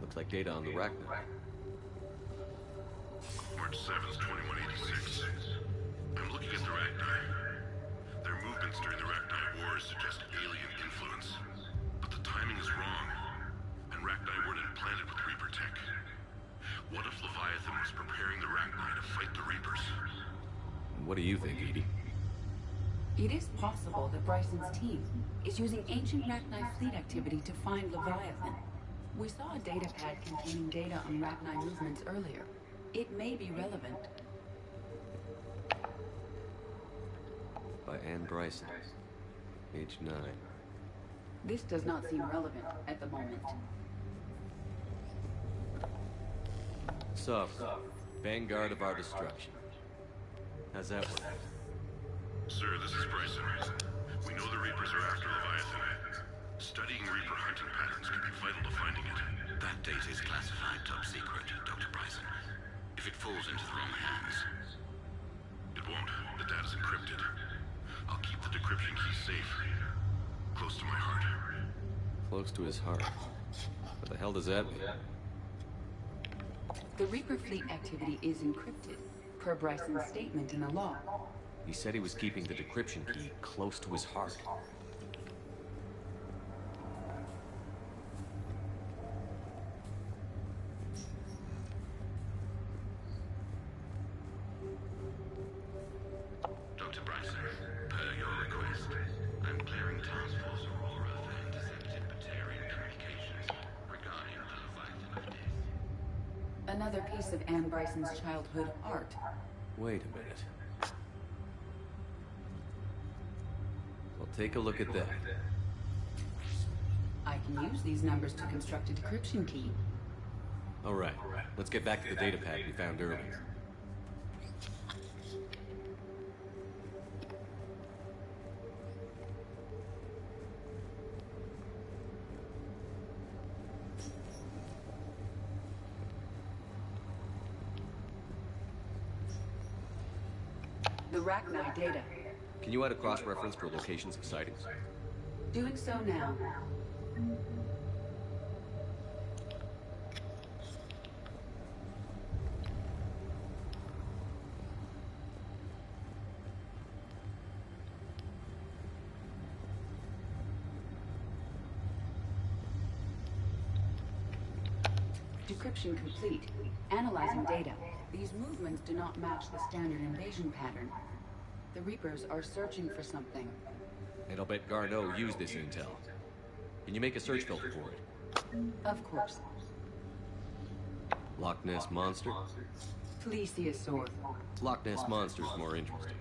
Looks like data on the Rachni. March 7th, 2186. I'm looking at the Rachni. Their movements during the Rachni Wars suggest alien influence. But the timing is wrong. And Rachni weren't implanted with Reaper tech. What if Leviathan was preparing the Rachni to fight the Reapers? What do you think, Edie? It is possible that Bryson's team is using ancient Rachni fleet activity to find Leviathan. We saw a data pad containing data on Rachni movements earlier. It may be relevant. By Anne Bryson. Age 9. This does not seem relevant at the moment. Sovereign. Vanguard of our destruction. How's that work? Sir, this is Bryson. We know the Reapers are after Leviathan. Studying Reaper hunting patterns could be vital to finding it. That data is classified top secret, Dr. Bryson. If it falls into the wrong hands... It won't. The data's encrypted. I'll keep the decryption key safe. Close to my heart. Close to his heart. What the hell does that mean? The Reaper fleet activity is encrypted, per Bryson's statement in the log. He said he was keeping the decryption key close to his heart. Dr. Bryson, per your request, I'm clearing Task Force Aurora for intercepted Batarian communications regarding the Leviathan of Death. Another piece of Anne Bryson's childhood art. Wait a minute. Well, take a look at that. I can use these numbers to construct a decryption key. All right, let's get back to the data pad we found earlier. The Rachni data. Can you add a cross-reference for locations of sightings? Doing so now. Decryption complete. Analyzing data. These movements do not match the standard invasion pattern. The Reapers are searching for something. And I'll bet Garneau used this intel. Can you make a search filter for it? Of course. Loch Ness Monster? Plesiosaur. Loch Ness Monster's more interesting.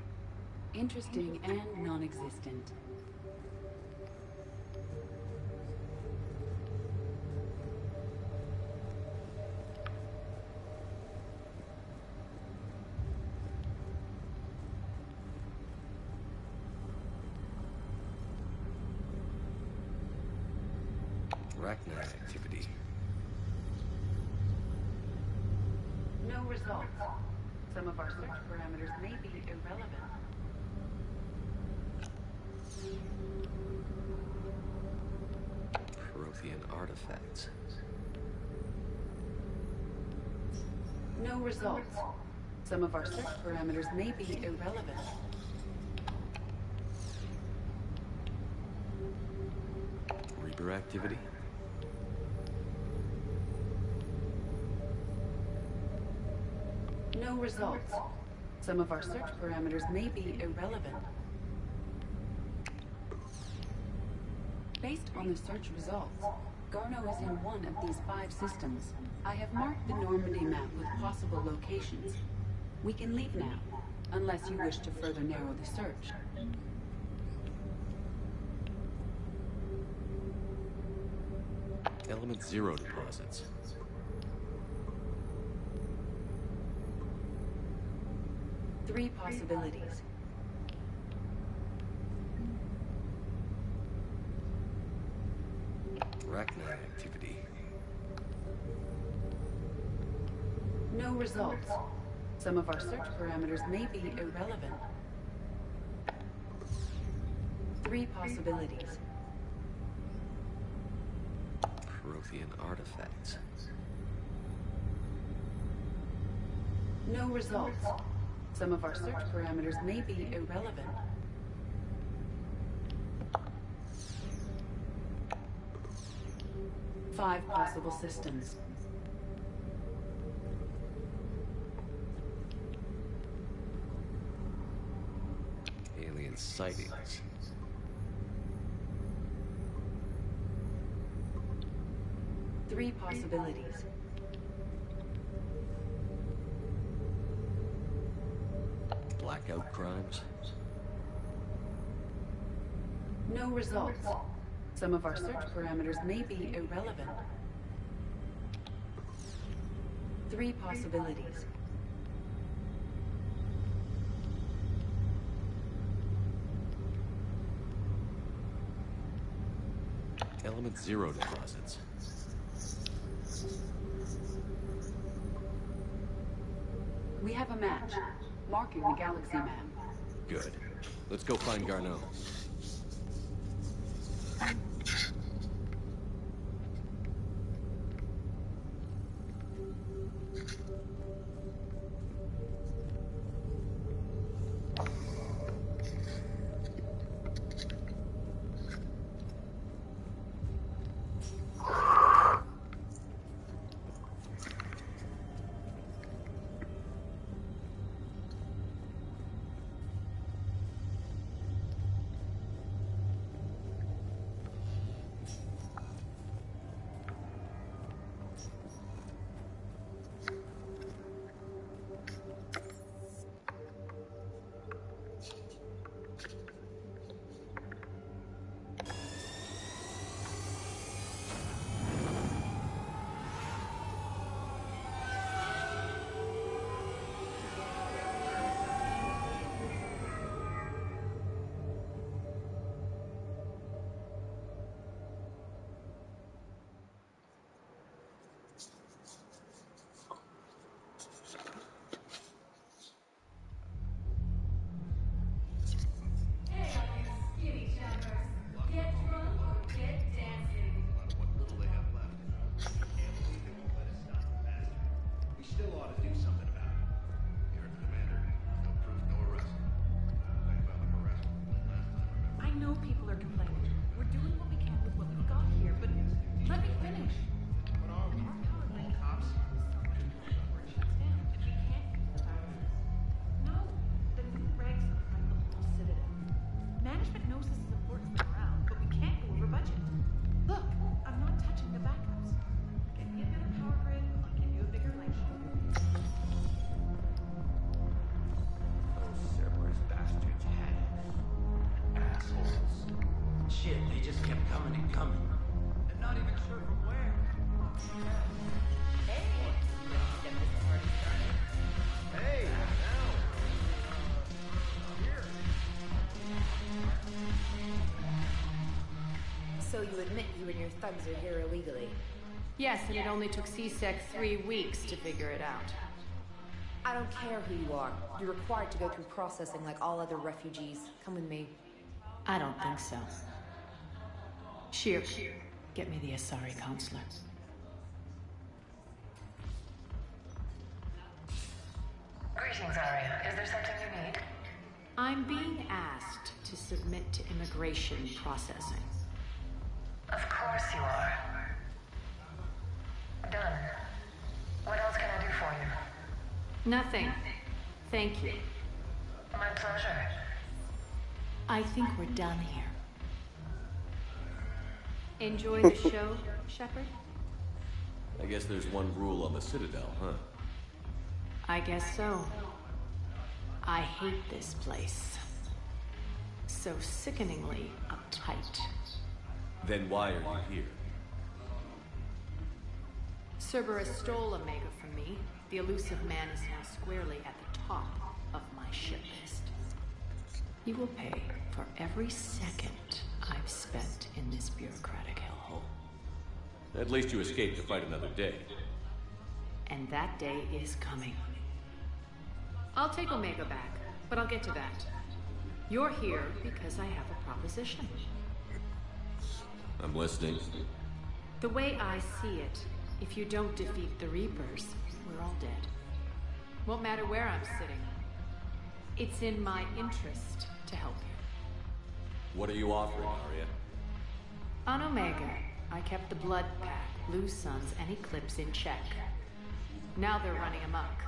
Interesting and non-existent. Rachni activity. No results. Some of our search parameters may be irrelevant. Prothean artifacts. No results. Some of our search parameters may be irrelevant. Reaper activity. No results. Some of our search parameters may be irrelevant. Based on the search results, Garneau is in one of these 5 systems. I have marked the Normandy map with possible locations. We can leave now, unless you wish to further narrow the search. Element 0 deposits. Three possibilities. Rachni activity. No results. Some of our search parameters may be irrelevant. Three possibilities. Prothean artifacts. No results. Some of our search parameters may be irrelevant. Five possible systems. Alien sightings. Three possibilities. Blackout crimes. No results. Some of our search parameters may be irrelevant. Three possibilities. Element 0 deposits. We have a match, marking the galaxy map. Good. Let's go find Garneau. Incoming. And not even sure from where. Hey, let's get this party started. Hey, now. Here. So you admit you and your thugs are here illegally? Yes, and it only took CSEC 3 weeks to figure it out. I don't care who you are. You're required to go through processing like all other refugees. Come with me. I don't think so. Sheer, get me the Asari consular. Greetings, Arya. Is there something you need? I'm being asked to submit to immigration processing. Of course you are. Done. What else can I do for you? Nothing. Thank you. My pleasure. I think we're done here. Enjoy the show, Shepard? I guess there's one rule on the Citadel, huh? I guess so. I hate this place. So sickeningly uptight. Then why are you here? Cerberus stole Omega from me. The elusive man is now squarely at the top of my ship list. He will pay for every second I've spent in this bureaucratic hellhole. At least you escaped to fight another day. And that day is coming. I'll take Omega back, but I'll get to that. You're here because I have a proposition. I'm listening. The way I see it, if you don't defeat the Reapers, we're all dead. Won't matter where I'm sitting. It's in my interest to help you. What are you offering, Arya? On Omega, I kept the Blood Pack, Blue Suns, and Eclipse in check. Now they're running amok.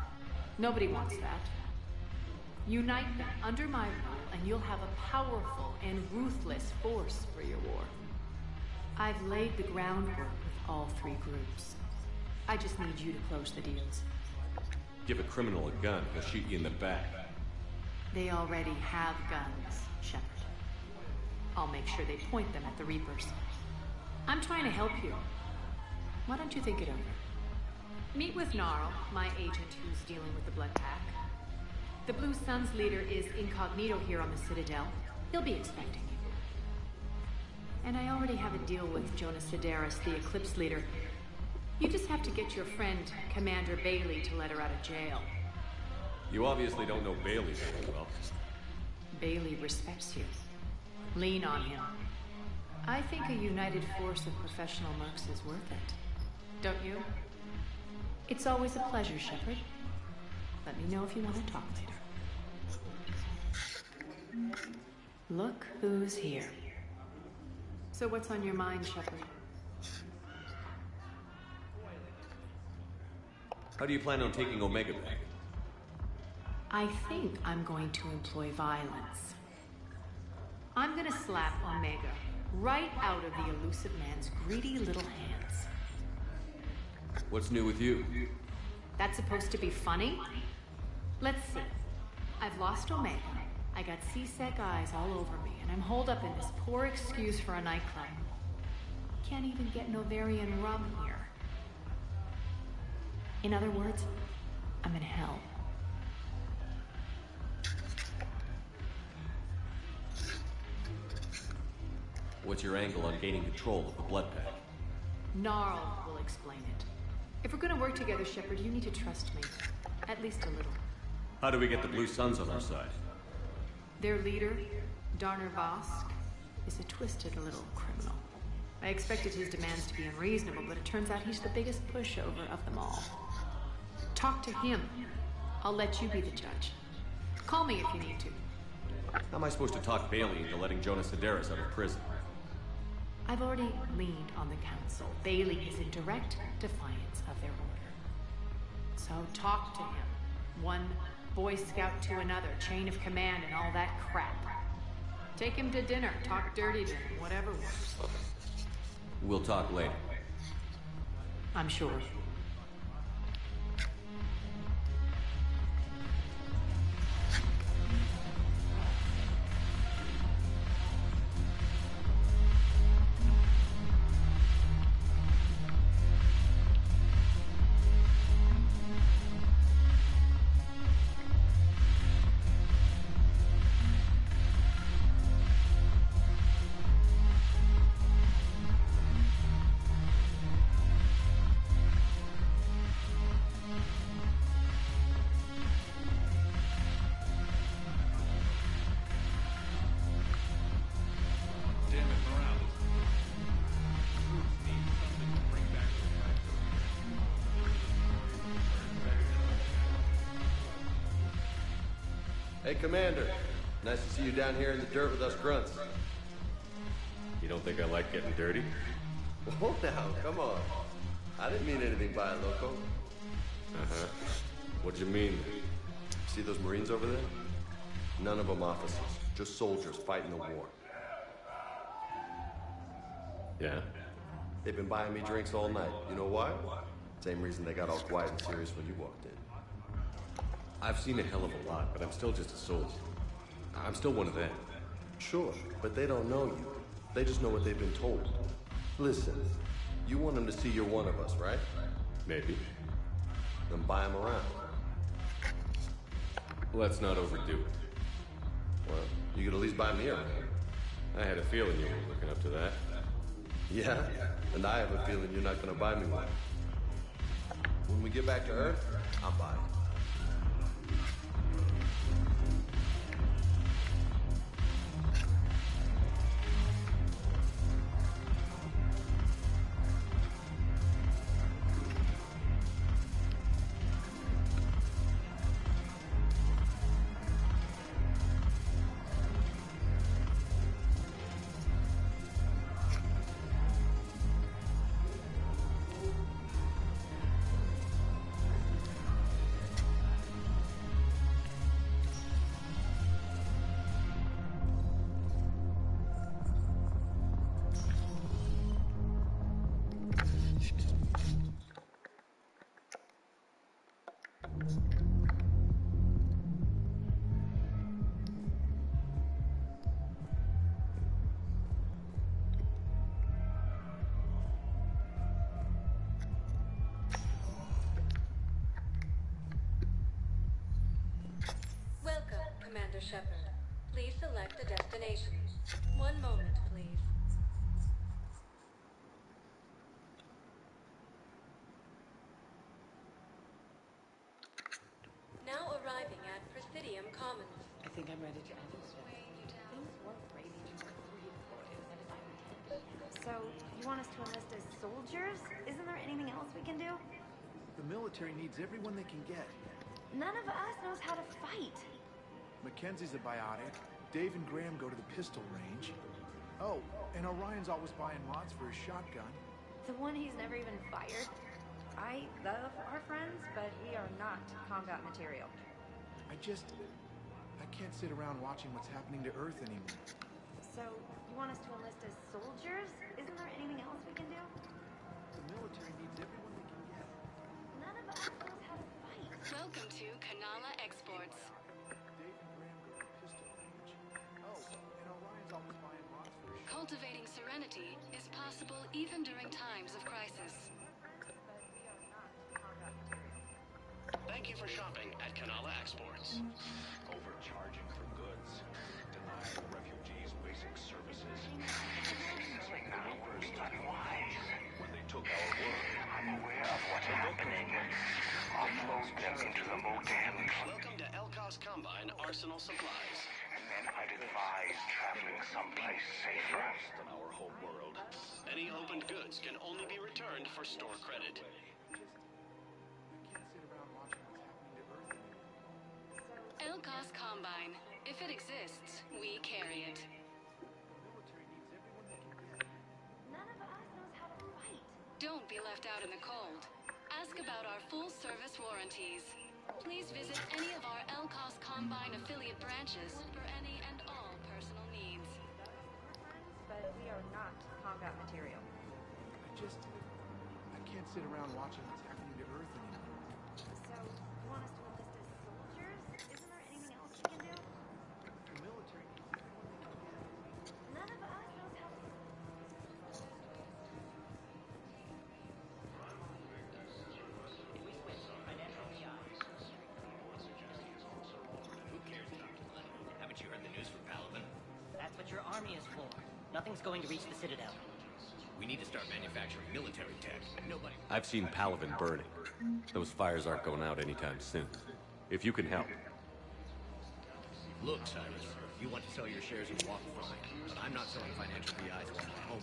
Nobody wants that. Unite them under my rule, and you'll have a powerful and ruthless force for your war. I've laid the groundwork with all 3 groups. I just need you to close the deals. Give a criminal a gun, he'll shoot you in the back. They already have guns, Shepard. I'll make sure they point them at the Reapers. I'm trying to help you. Why don't you think it over? Meet with Gnarl, my agent who's dealing with the Blood Pack. The Blue Suns leader is incognito here on the Citadel. He'll be expecting you. And I already have a deal with Jonas Sedaris, the Eclipse leader. You just have to get your friend, Commander Bailey, to let her out of jail. You obviously don't know Bailey very well. Bailey respects you. Lean on him. I think a united force of professional mercs is worth it. Don't you? It's always a pleasure, Shepard. Let me know if you want to talk later. Look who's here. So what's on your mind, Shepard? How do you plan on taking Omega back? I think I'm going to employ violence. I'm gonna slap Omega right out of the elusive man's greedy little hands. What's new with you? That's supposed to be funny? Let's see. I've lost Omega. I got CSEC eyes all over me, and I'm holed up in this poor excuse for a nightclub. Can't even get Novarian rum here. In other words, I'm in hell. What's your angle on gaining control of the Blood Pack? Gnarl will explain it. If we're gonna work together, Shepard, you need to trust me. At least a little. How do we get the Blue Suns on our side? Their leader, Darner Vosk, is a twisted little criminal. I expected his demands to be unreasonable, but it turns out he's the biggest pushover of them all. Talk to him. I'll let you be the judge. Call me if you need to. How am I supposed to talk Bailey into letting Jonas Sedaris out of prison? I've already leaned on the council. Bailey is in direct defiance of their order. So talk to him. One Boy Scout to another, chain of command and all that crap. Take him to dinner, talk dirty to him, whatever works. We'll talk later. I'm sure. Hey, Commander. Nice to see you down here in the dirt with us grunts. You don't think I like getting dirty? Oh, now, come on. I didn't mean anything by it, Loco. Uh-huh. What'd you mean? See those Marines over there? None of them officers, just soldiers fighting the war. Yeah? They've been buying me drinks all night. You know why? Same reason they got all quiet and serious when you walked in. I've seen a hell of a lot, but I'm still just a soldier. I'm still one of them. Sure, but they don't know you. They just know what they've been told. Listen, you want them to see you're one of us, right? Maybe. Then buy them around. Let's not overdo it. Well, you could at least buy me around. I had a feeling you were looking up to that. Yeah? And I have a feeling you're not gonna buy me one. When we get back to Earth, I'll buy it. Welcome, Commander Shepard. Please select a destination. One moment, please. Now arriving at Presidium Commons. I think I'm ready to enter. Things weren't great before 3 and 4 days, So, you want us to enlist as soldiers? Isn't there anything else we can do? The military needs everyone they can get. None of us knows how to fight. Mackenzie's a biotic. Dave and Graham go to the pistol range. Oh, and Orion's always buying mods for his shotgun. The one he's never even fired. I love our friends, but we are not combat material. I can't sit around watching what's happening to Earth anymore. So, you want us to enlist as soldiers? Isn't there anything else we can do? The military needs everyone they can get. None of us knows how to fight. Welcome to Kanala Exports. Dave and Graham go to the pistol range. Oh, and Orion's always buying mods for his shotgun. Cultivating serenity is possible even during times of crisis. Thank you for shopping at Kanala Exports. Overcharging for goods, denying refugees basic services. First unwise. When they took our world, I'm aware of what's happening. Offload them into the motels. Welcome to Elkos Combine Arsenal Supplies. And then I'd advise traveling someplace safer. Than our home world. Any opened goods can only be returned for store credit. Elkos Combine. If it exists, we carry it. None of us knows how to fight. Don't be left out in the cold. Ask about our full-service warranties. Please visit any of our Elkos Combine affiliate branches for any and all personal needs. But we are not combat material. I can't sit around watching what's happening to Earth anymore. So, you want us to enlist as soldiers? Isn't there anything else we can do? The military needs everyone they can get. None of us knows how to... Who cares, Dr. Glenn? Haven't you heard the news from Paladin? That's what your army is for. Nothing's going to reach the Citadel. We need to start manufacturing military tech. Nobody... I've seen Paladin burning. Those fires aren't going out anytime soon. If you can help. Look, Cyrus, you want to sell your shares in Walk fine, but I'm not selling financial VIs while my home.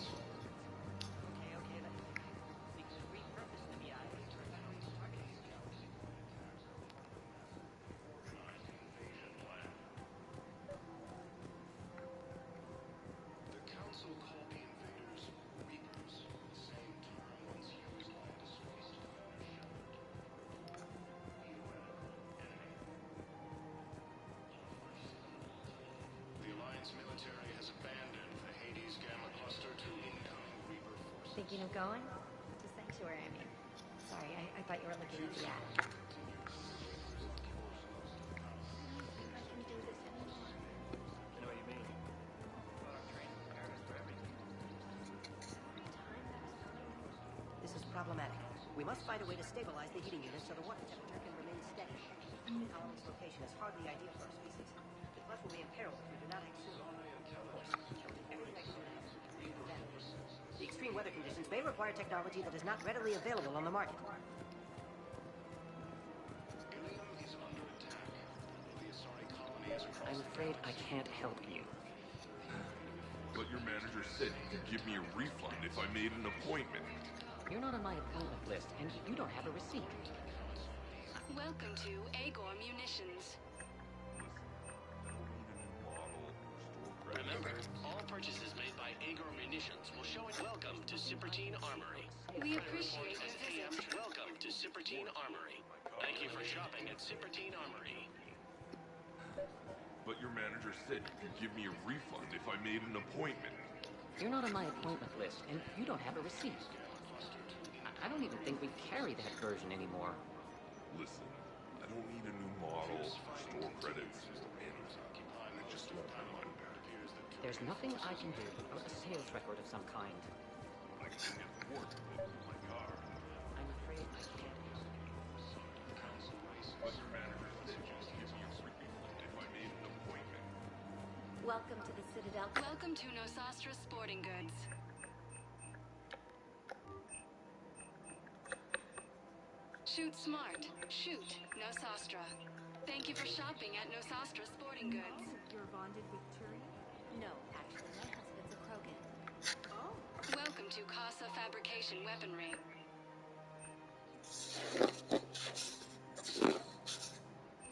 Thinking of going? To Sanctuary, I mean. Sorry, I thought you were looking at the ad. I know what you mean. This is problematic. We must find a way to stabilize the heating unit so the water temperature can remain steady. The colony's location is hardly ideal for our species. The flesh will be imperiled if we do not act soon. Of course, everything I can do to help you prevent it. The extreme weather conditions may require technology that is not readily available on the market. I'm afraid I can't help you. But your manager said you could give me a refund if I made an appointment. You're not on my appointment list, and you don't have a receipt. Welcome to Agor Munitions. Remember, all purchases made by Agor Munitions will show it. Welcome to Sippertine Armory. We appreciate your visit. Welcome to Sippertine Armory. Thank you for shopping at Sippertine Armory. But your manager said you could give me a refund if I made an appointment. You're not on my appointment list, and you don't have a receipt. I don't even think we carry that version anymore. Listen, I don't need a new model, store credits, or anything. I just want my money back. There's nothing I can do, or a sales record of some kind. I can get to work with my car. I'm afraid I can't. But your manager said you could give me a refund if I made an appointment. Welcome to the Citadel. Welcome to Nosastra Sporting Goods. Shoot smart. Shoot Nosastra. Thank you for shopping at Nosastra Sporting Goods. You're bonded with Turi? No, actually, my husband's a Krogan. Oh. Welcome to Casa Fabrication Weaponry.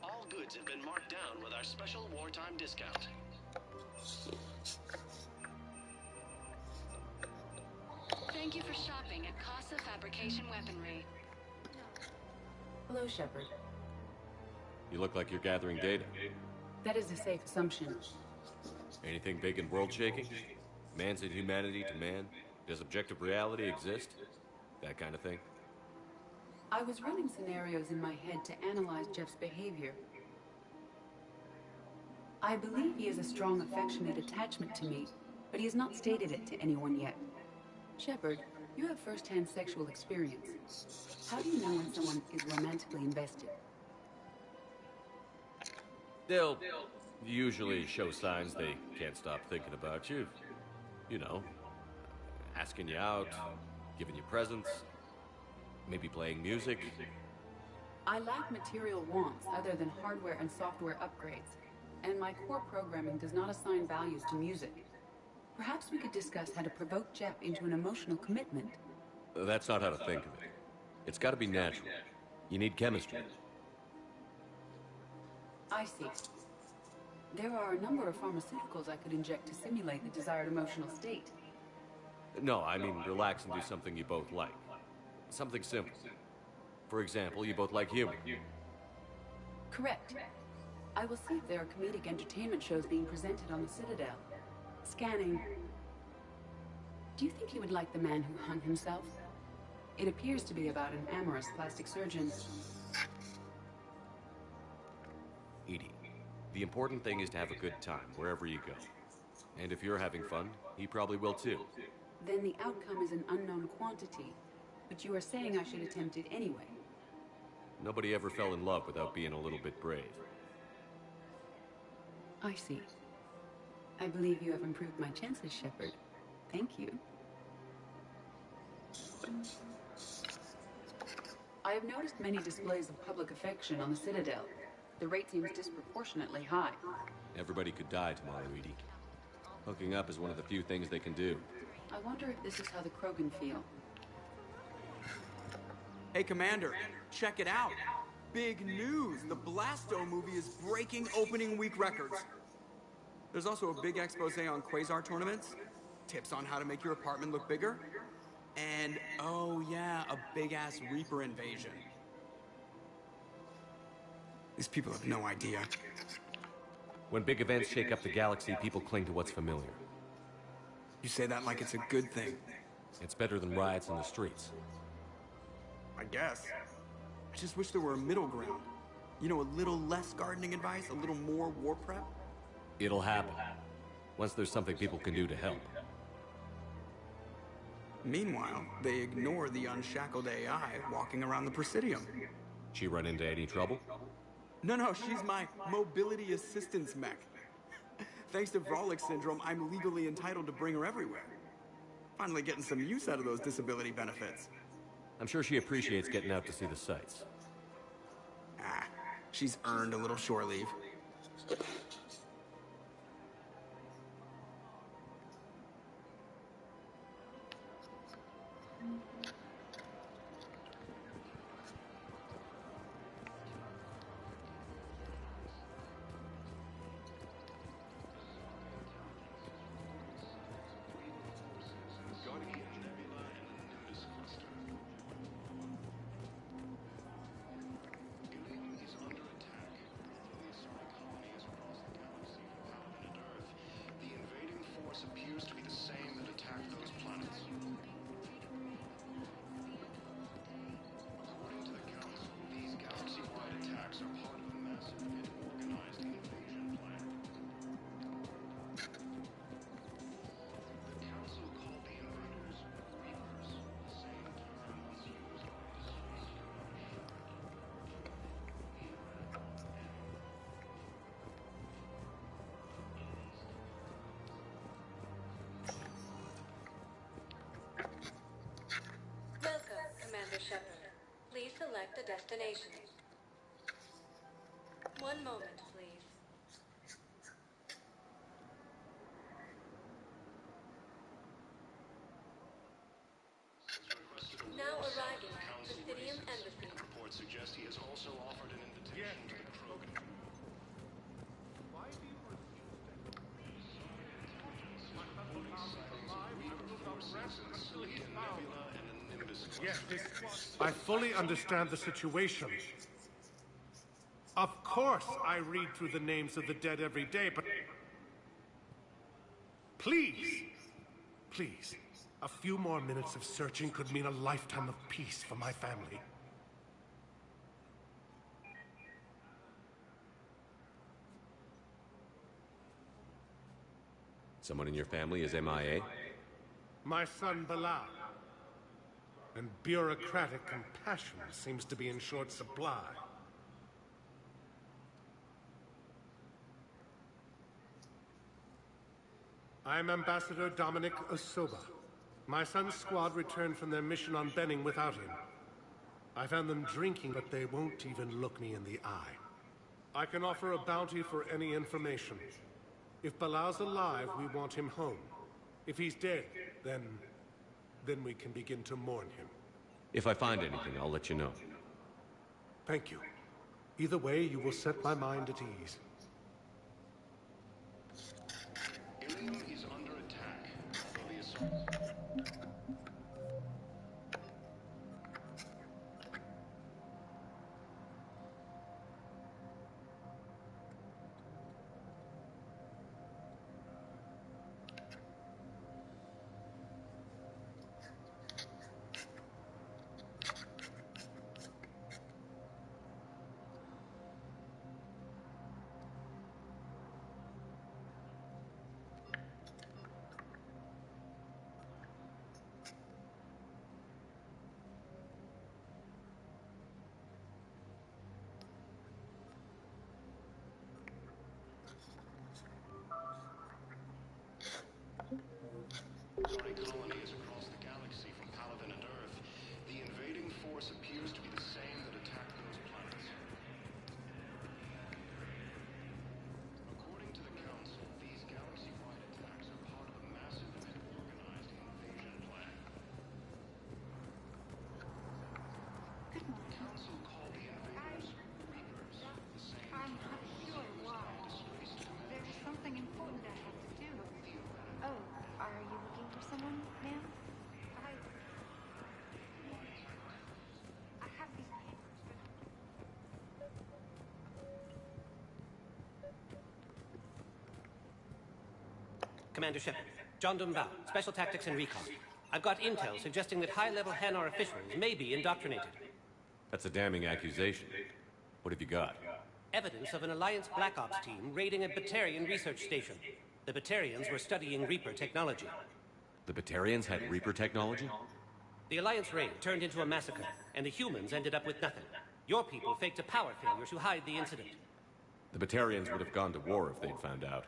All goods have been marked down with our special wartime discount. Thank you for shopping at Casa Fabrication Weaponry. Hello, Shepard. You look like you're gathering data. That is a safe assumption. Anything big and world-shaking? Man's inhumanity to man? Does objective reality exist? That kind of thing? I was running scenarios in my head to analyze Jeff's behavior. I believe he has a strong affectionate attachment to me, but he has not stated it to anyone yet. Shepard, you have first-hand sexual experience. How do you know when someone is romantically invested? They'll usually show signs they can't stop thinking about you. You know, asking you out, giving you presents, maybe playing music. I lack material wants other than hardware and software upgrades, and my core programming does not assign values to music. Perhaps we could discuss how to provoke Jeff into an emotional commitment. That's not how to think of it. It's got to be natural. You need chemistry. I see. There are a number of pharmaceuticals I could inject to simulate the desired emotional state. No, I mean relax and do something you both like. Something simple. For example, you both like humor. Correct. I will see if there are comedic entertainment shows being presented on the Citadel. Scanning. Do you think he would like The Man Who Hung Himself? It appears to be about an amorous plastic surgeon. Edie, the important thing is to have a good time wherever you go. And if you're having fun, he probably will too. Then the outcome is an unknown quantity. But you are saying I should attempt it anyway. Nobody ever fell in love without being a little bit brave. I see. I believe you have improved my chances, Shepard. Thank you. I have noticed many displays of public affection on the Citadel. The rate seems disproportionately high. Everybody could die tomorrow, Edie. Hooking up is one of the few things they can do. I wonder if this is how the Krogan feel. Hey, Commander, check it out. Big news! The Blasto movie is breaking opening week records. There's also a big expose on Quasar tournaments, tips on how to make your apartment look bigger, and, oh yeah, a big-ass Reaper invasion. These people have no idea. When big events shake up the galaxy, people cling to what's familiar. You say that like it's a good thing. It's better than riots in the streets. I guess. I just wish there were a middle ground. You know, a little less gardening advice, a little more war prep. It'll happen. Once there's something people can do to help. Meanwhile, they ignore the unshackled AI walking around the Presidium. She run into any trouble? No, she's my mobility assistance mech. Thanks to Vrolic syndrome, I'm legally entitled to bring her everywhere. Finally getting some use out of those disability benefits. I'm sure she appreciates getting out to see the sights. Ah, she's earned a little shore leave. Appears to be the same that attacked those planets. According to the Council, these galaxy-wide attacks are part of a massive and organized invasion plan. The Council called the invaders Reapers, the same term once used by the Soviet Welcome, Commander Shepard. Please select a destination. One moment, please. Now arriving at Presidium Embassy. Reports suggest he has also offered an invitation to the Krogan. Why do you Yes, I fully understand the situation. Of course I read through the names of the dead every day, but... Please, a few more minutes of searching could mean a lifetime of peace for my family. Someone in your family is MIA? My son Bilal. And bureaucratic compassion seems to be in short supply. I'm Ambassador Dominic Osoba. My son's squad returned from their mission on Benning without him. I found them drinking, but they won't even look me in the eye. I can offer a bounty for any information. If Bilal's alive, we want him home. If he's dead, then we can begin to mourn him. If I find anything, I'll let you know. Thank you. Either way, you will set my mind at ease. Ilium is under attack, although the assault... Sorry, colonies across the galaxy from Paladin and Earth. The invading force appears to be the same that attacked those planets. According to the Council, these galaxy-wide attacks are part of a massive and organized invasion plan. The Council called the invaders Reapers, the same I'm not sure why. There's something important I have to do. Oh, are you looking for someone, ma'am? I have these papers, Commander Shepard, John Dumval, Special Tactics and Recon. I've got intel suggesting that high-level Hanar officials may be indoctrinated. That's a damning accusation. What have you got? Evidence of an Alliance Black Ops team raiding a Batarian research station. The Batarians were studying Reaper technology. The Batarians had Reaper technology? The Alliance raid turned into a massacre, and the humans ended up with nothing. Your people faked a power failure to hide the incident. The Batarians would have gone to war if they'd found out.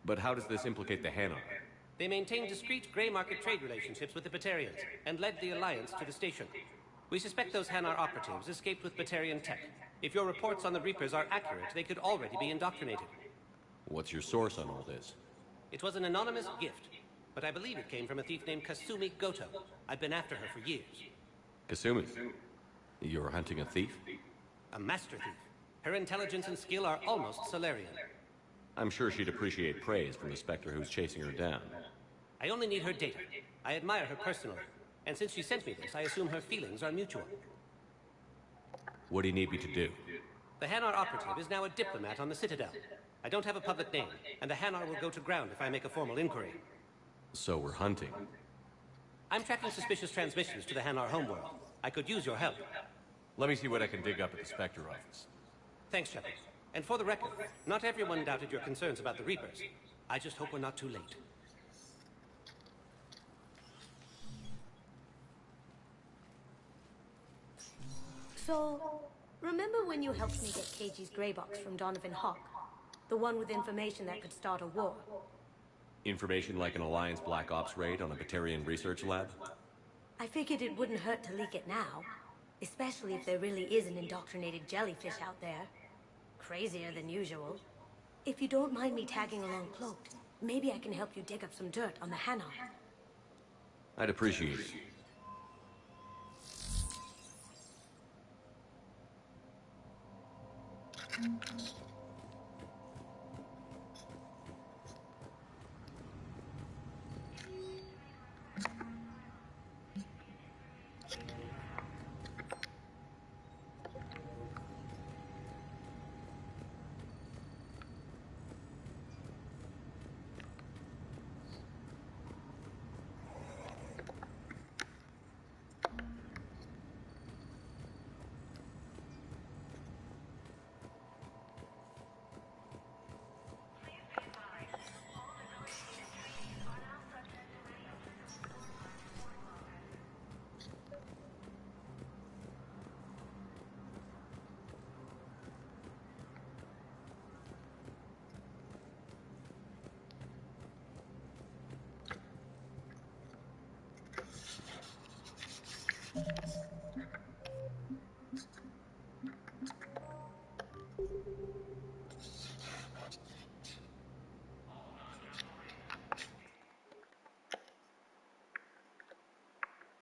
But how does this implicate the Hanar? They maintained discreet gray market trade relationships with the Batarians, and led the Alliance to the station. We suspect those Hanar operatives escaped with Batarian tech. If your reports on the Reapers are accurate, they could already be indoctrinated. What's your source on all this? It was an anonymous gift, but I believe it came from a thief named Kasumi Goto. I've been after her for years. Kasumi? You're hunting a thief? A master thief. Her intelligence and skill are almost Solarian. I'm sure she'd appreciate praise from the Spectre who's chasing her down. I only need her data. I admire her personally. And since she sent me this, I assume her feelings are mutual. What do you need me to do? The Hanar operative is now a diplomat on the Citadel. I don't have a public name, and the Hanar will go to ground if I make a formal inquiry. So we're hunting. I'm tracking suspicious transmissions to the Hanar homeworld. I could use your help. Let me see what I can dig up at the Spectre office. Thanks, Shepard. And for the record, not everyone doubted your concerns about the Reapers. I just hope we're not too late. So, remember when you helped me get KG's grey box from Donovan Hawk? The one with information that could start a war? Information like an Alliance Black Ops raid on a Batarian research lab? I figured it wouldn't hurt to leak it now. Especially if there really is an indoctrinated jellyfish out there. Crazier than usual. If you don't mind me tagging along cloaked, maybe I can help you dig up some dirt on the Hanar. I'd appreciate it.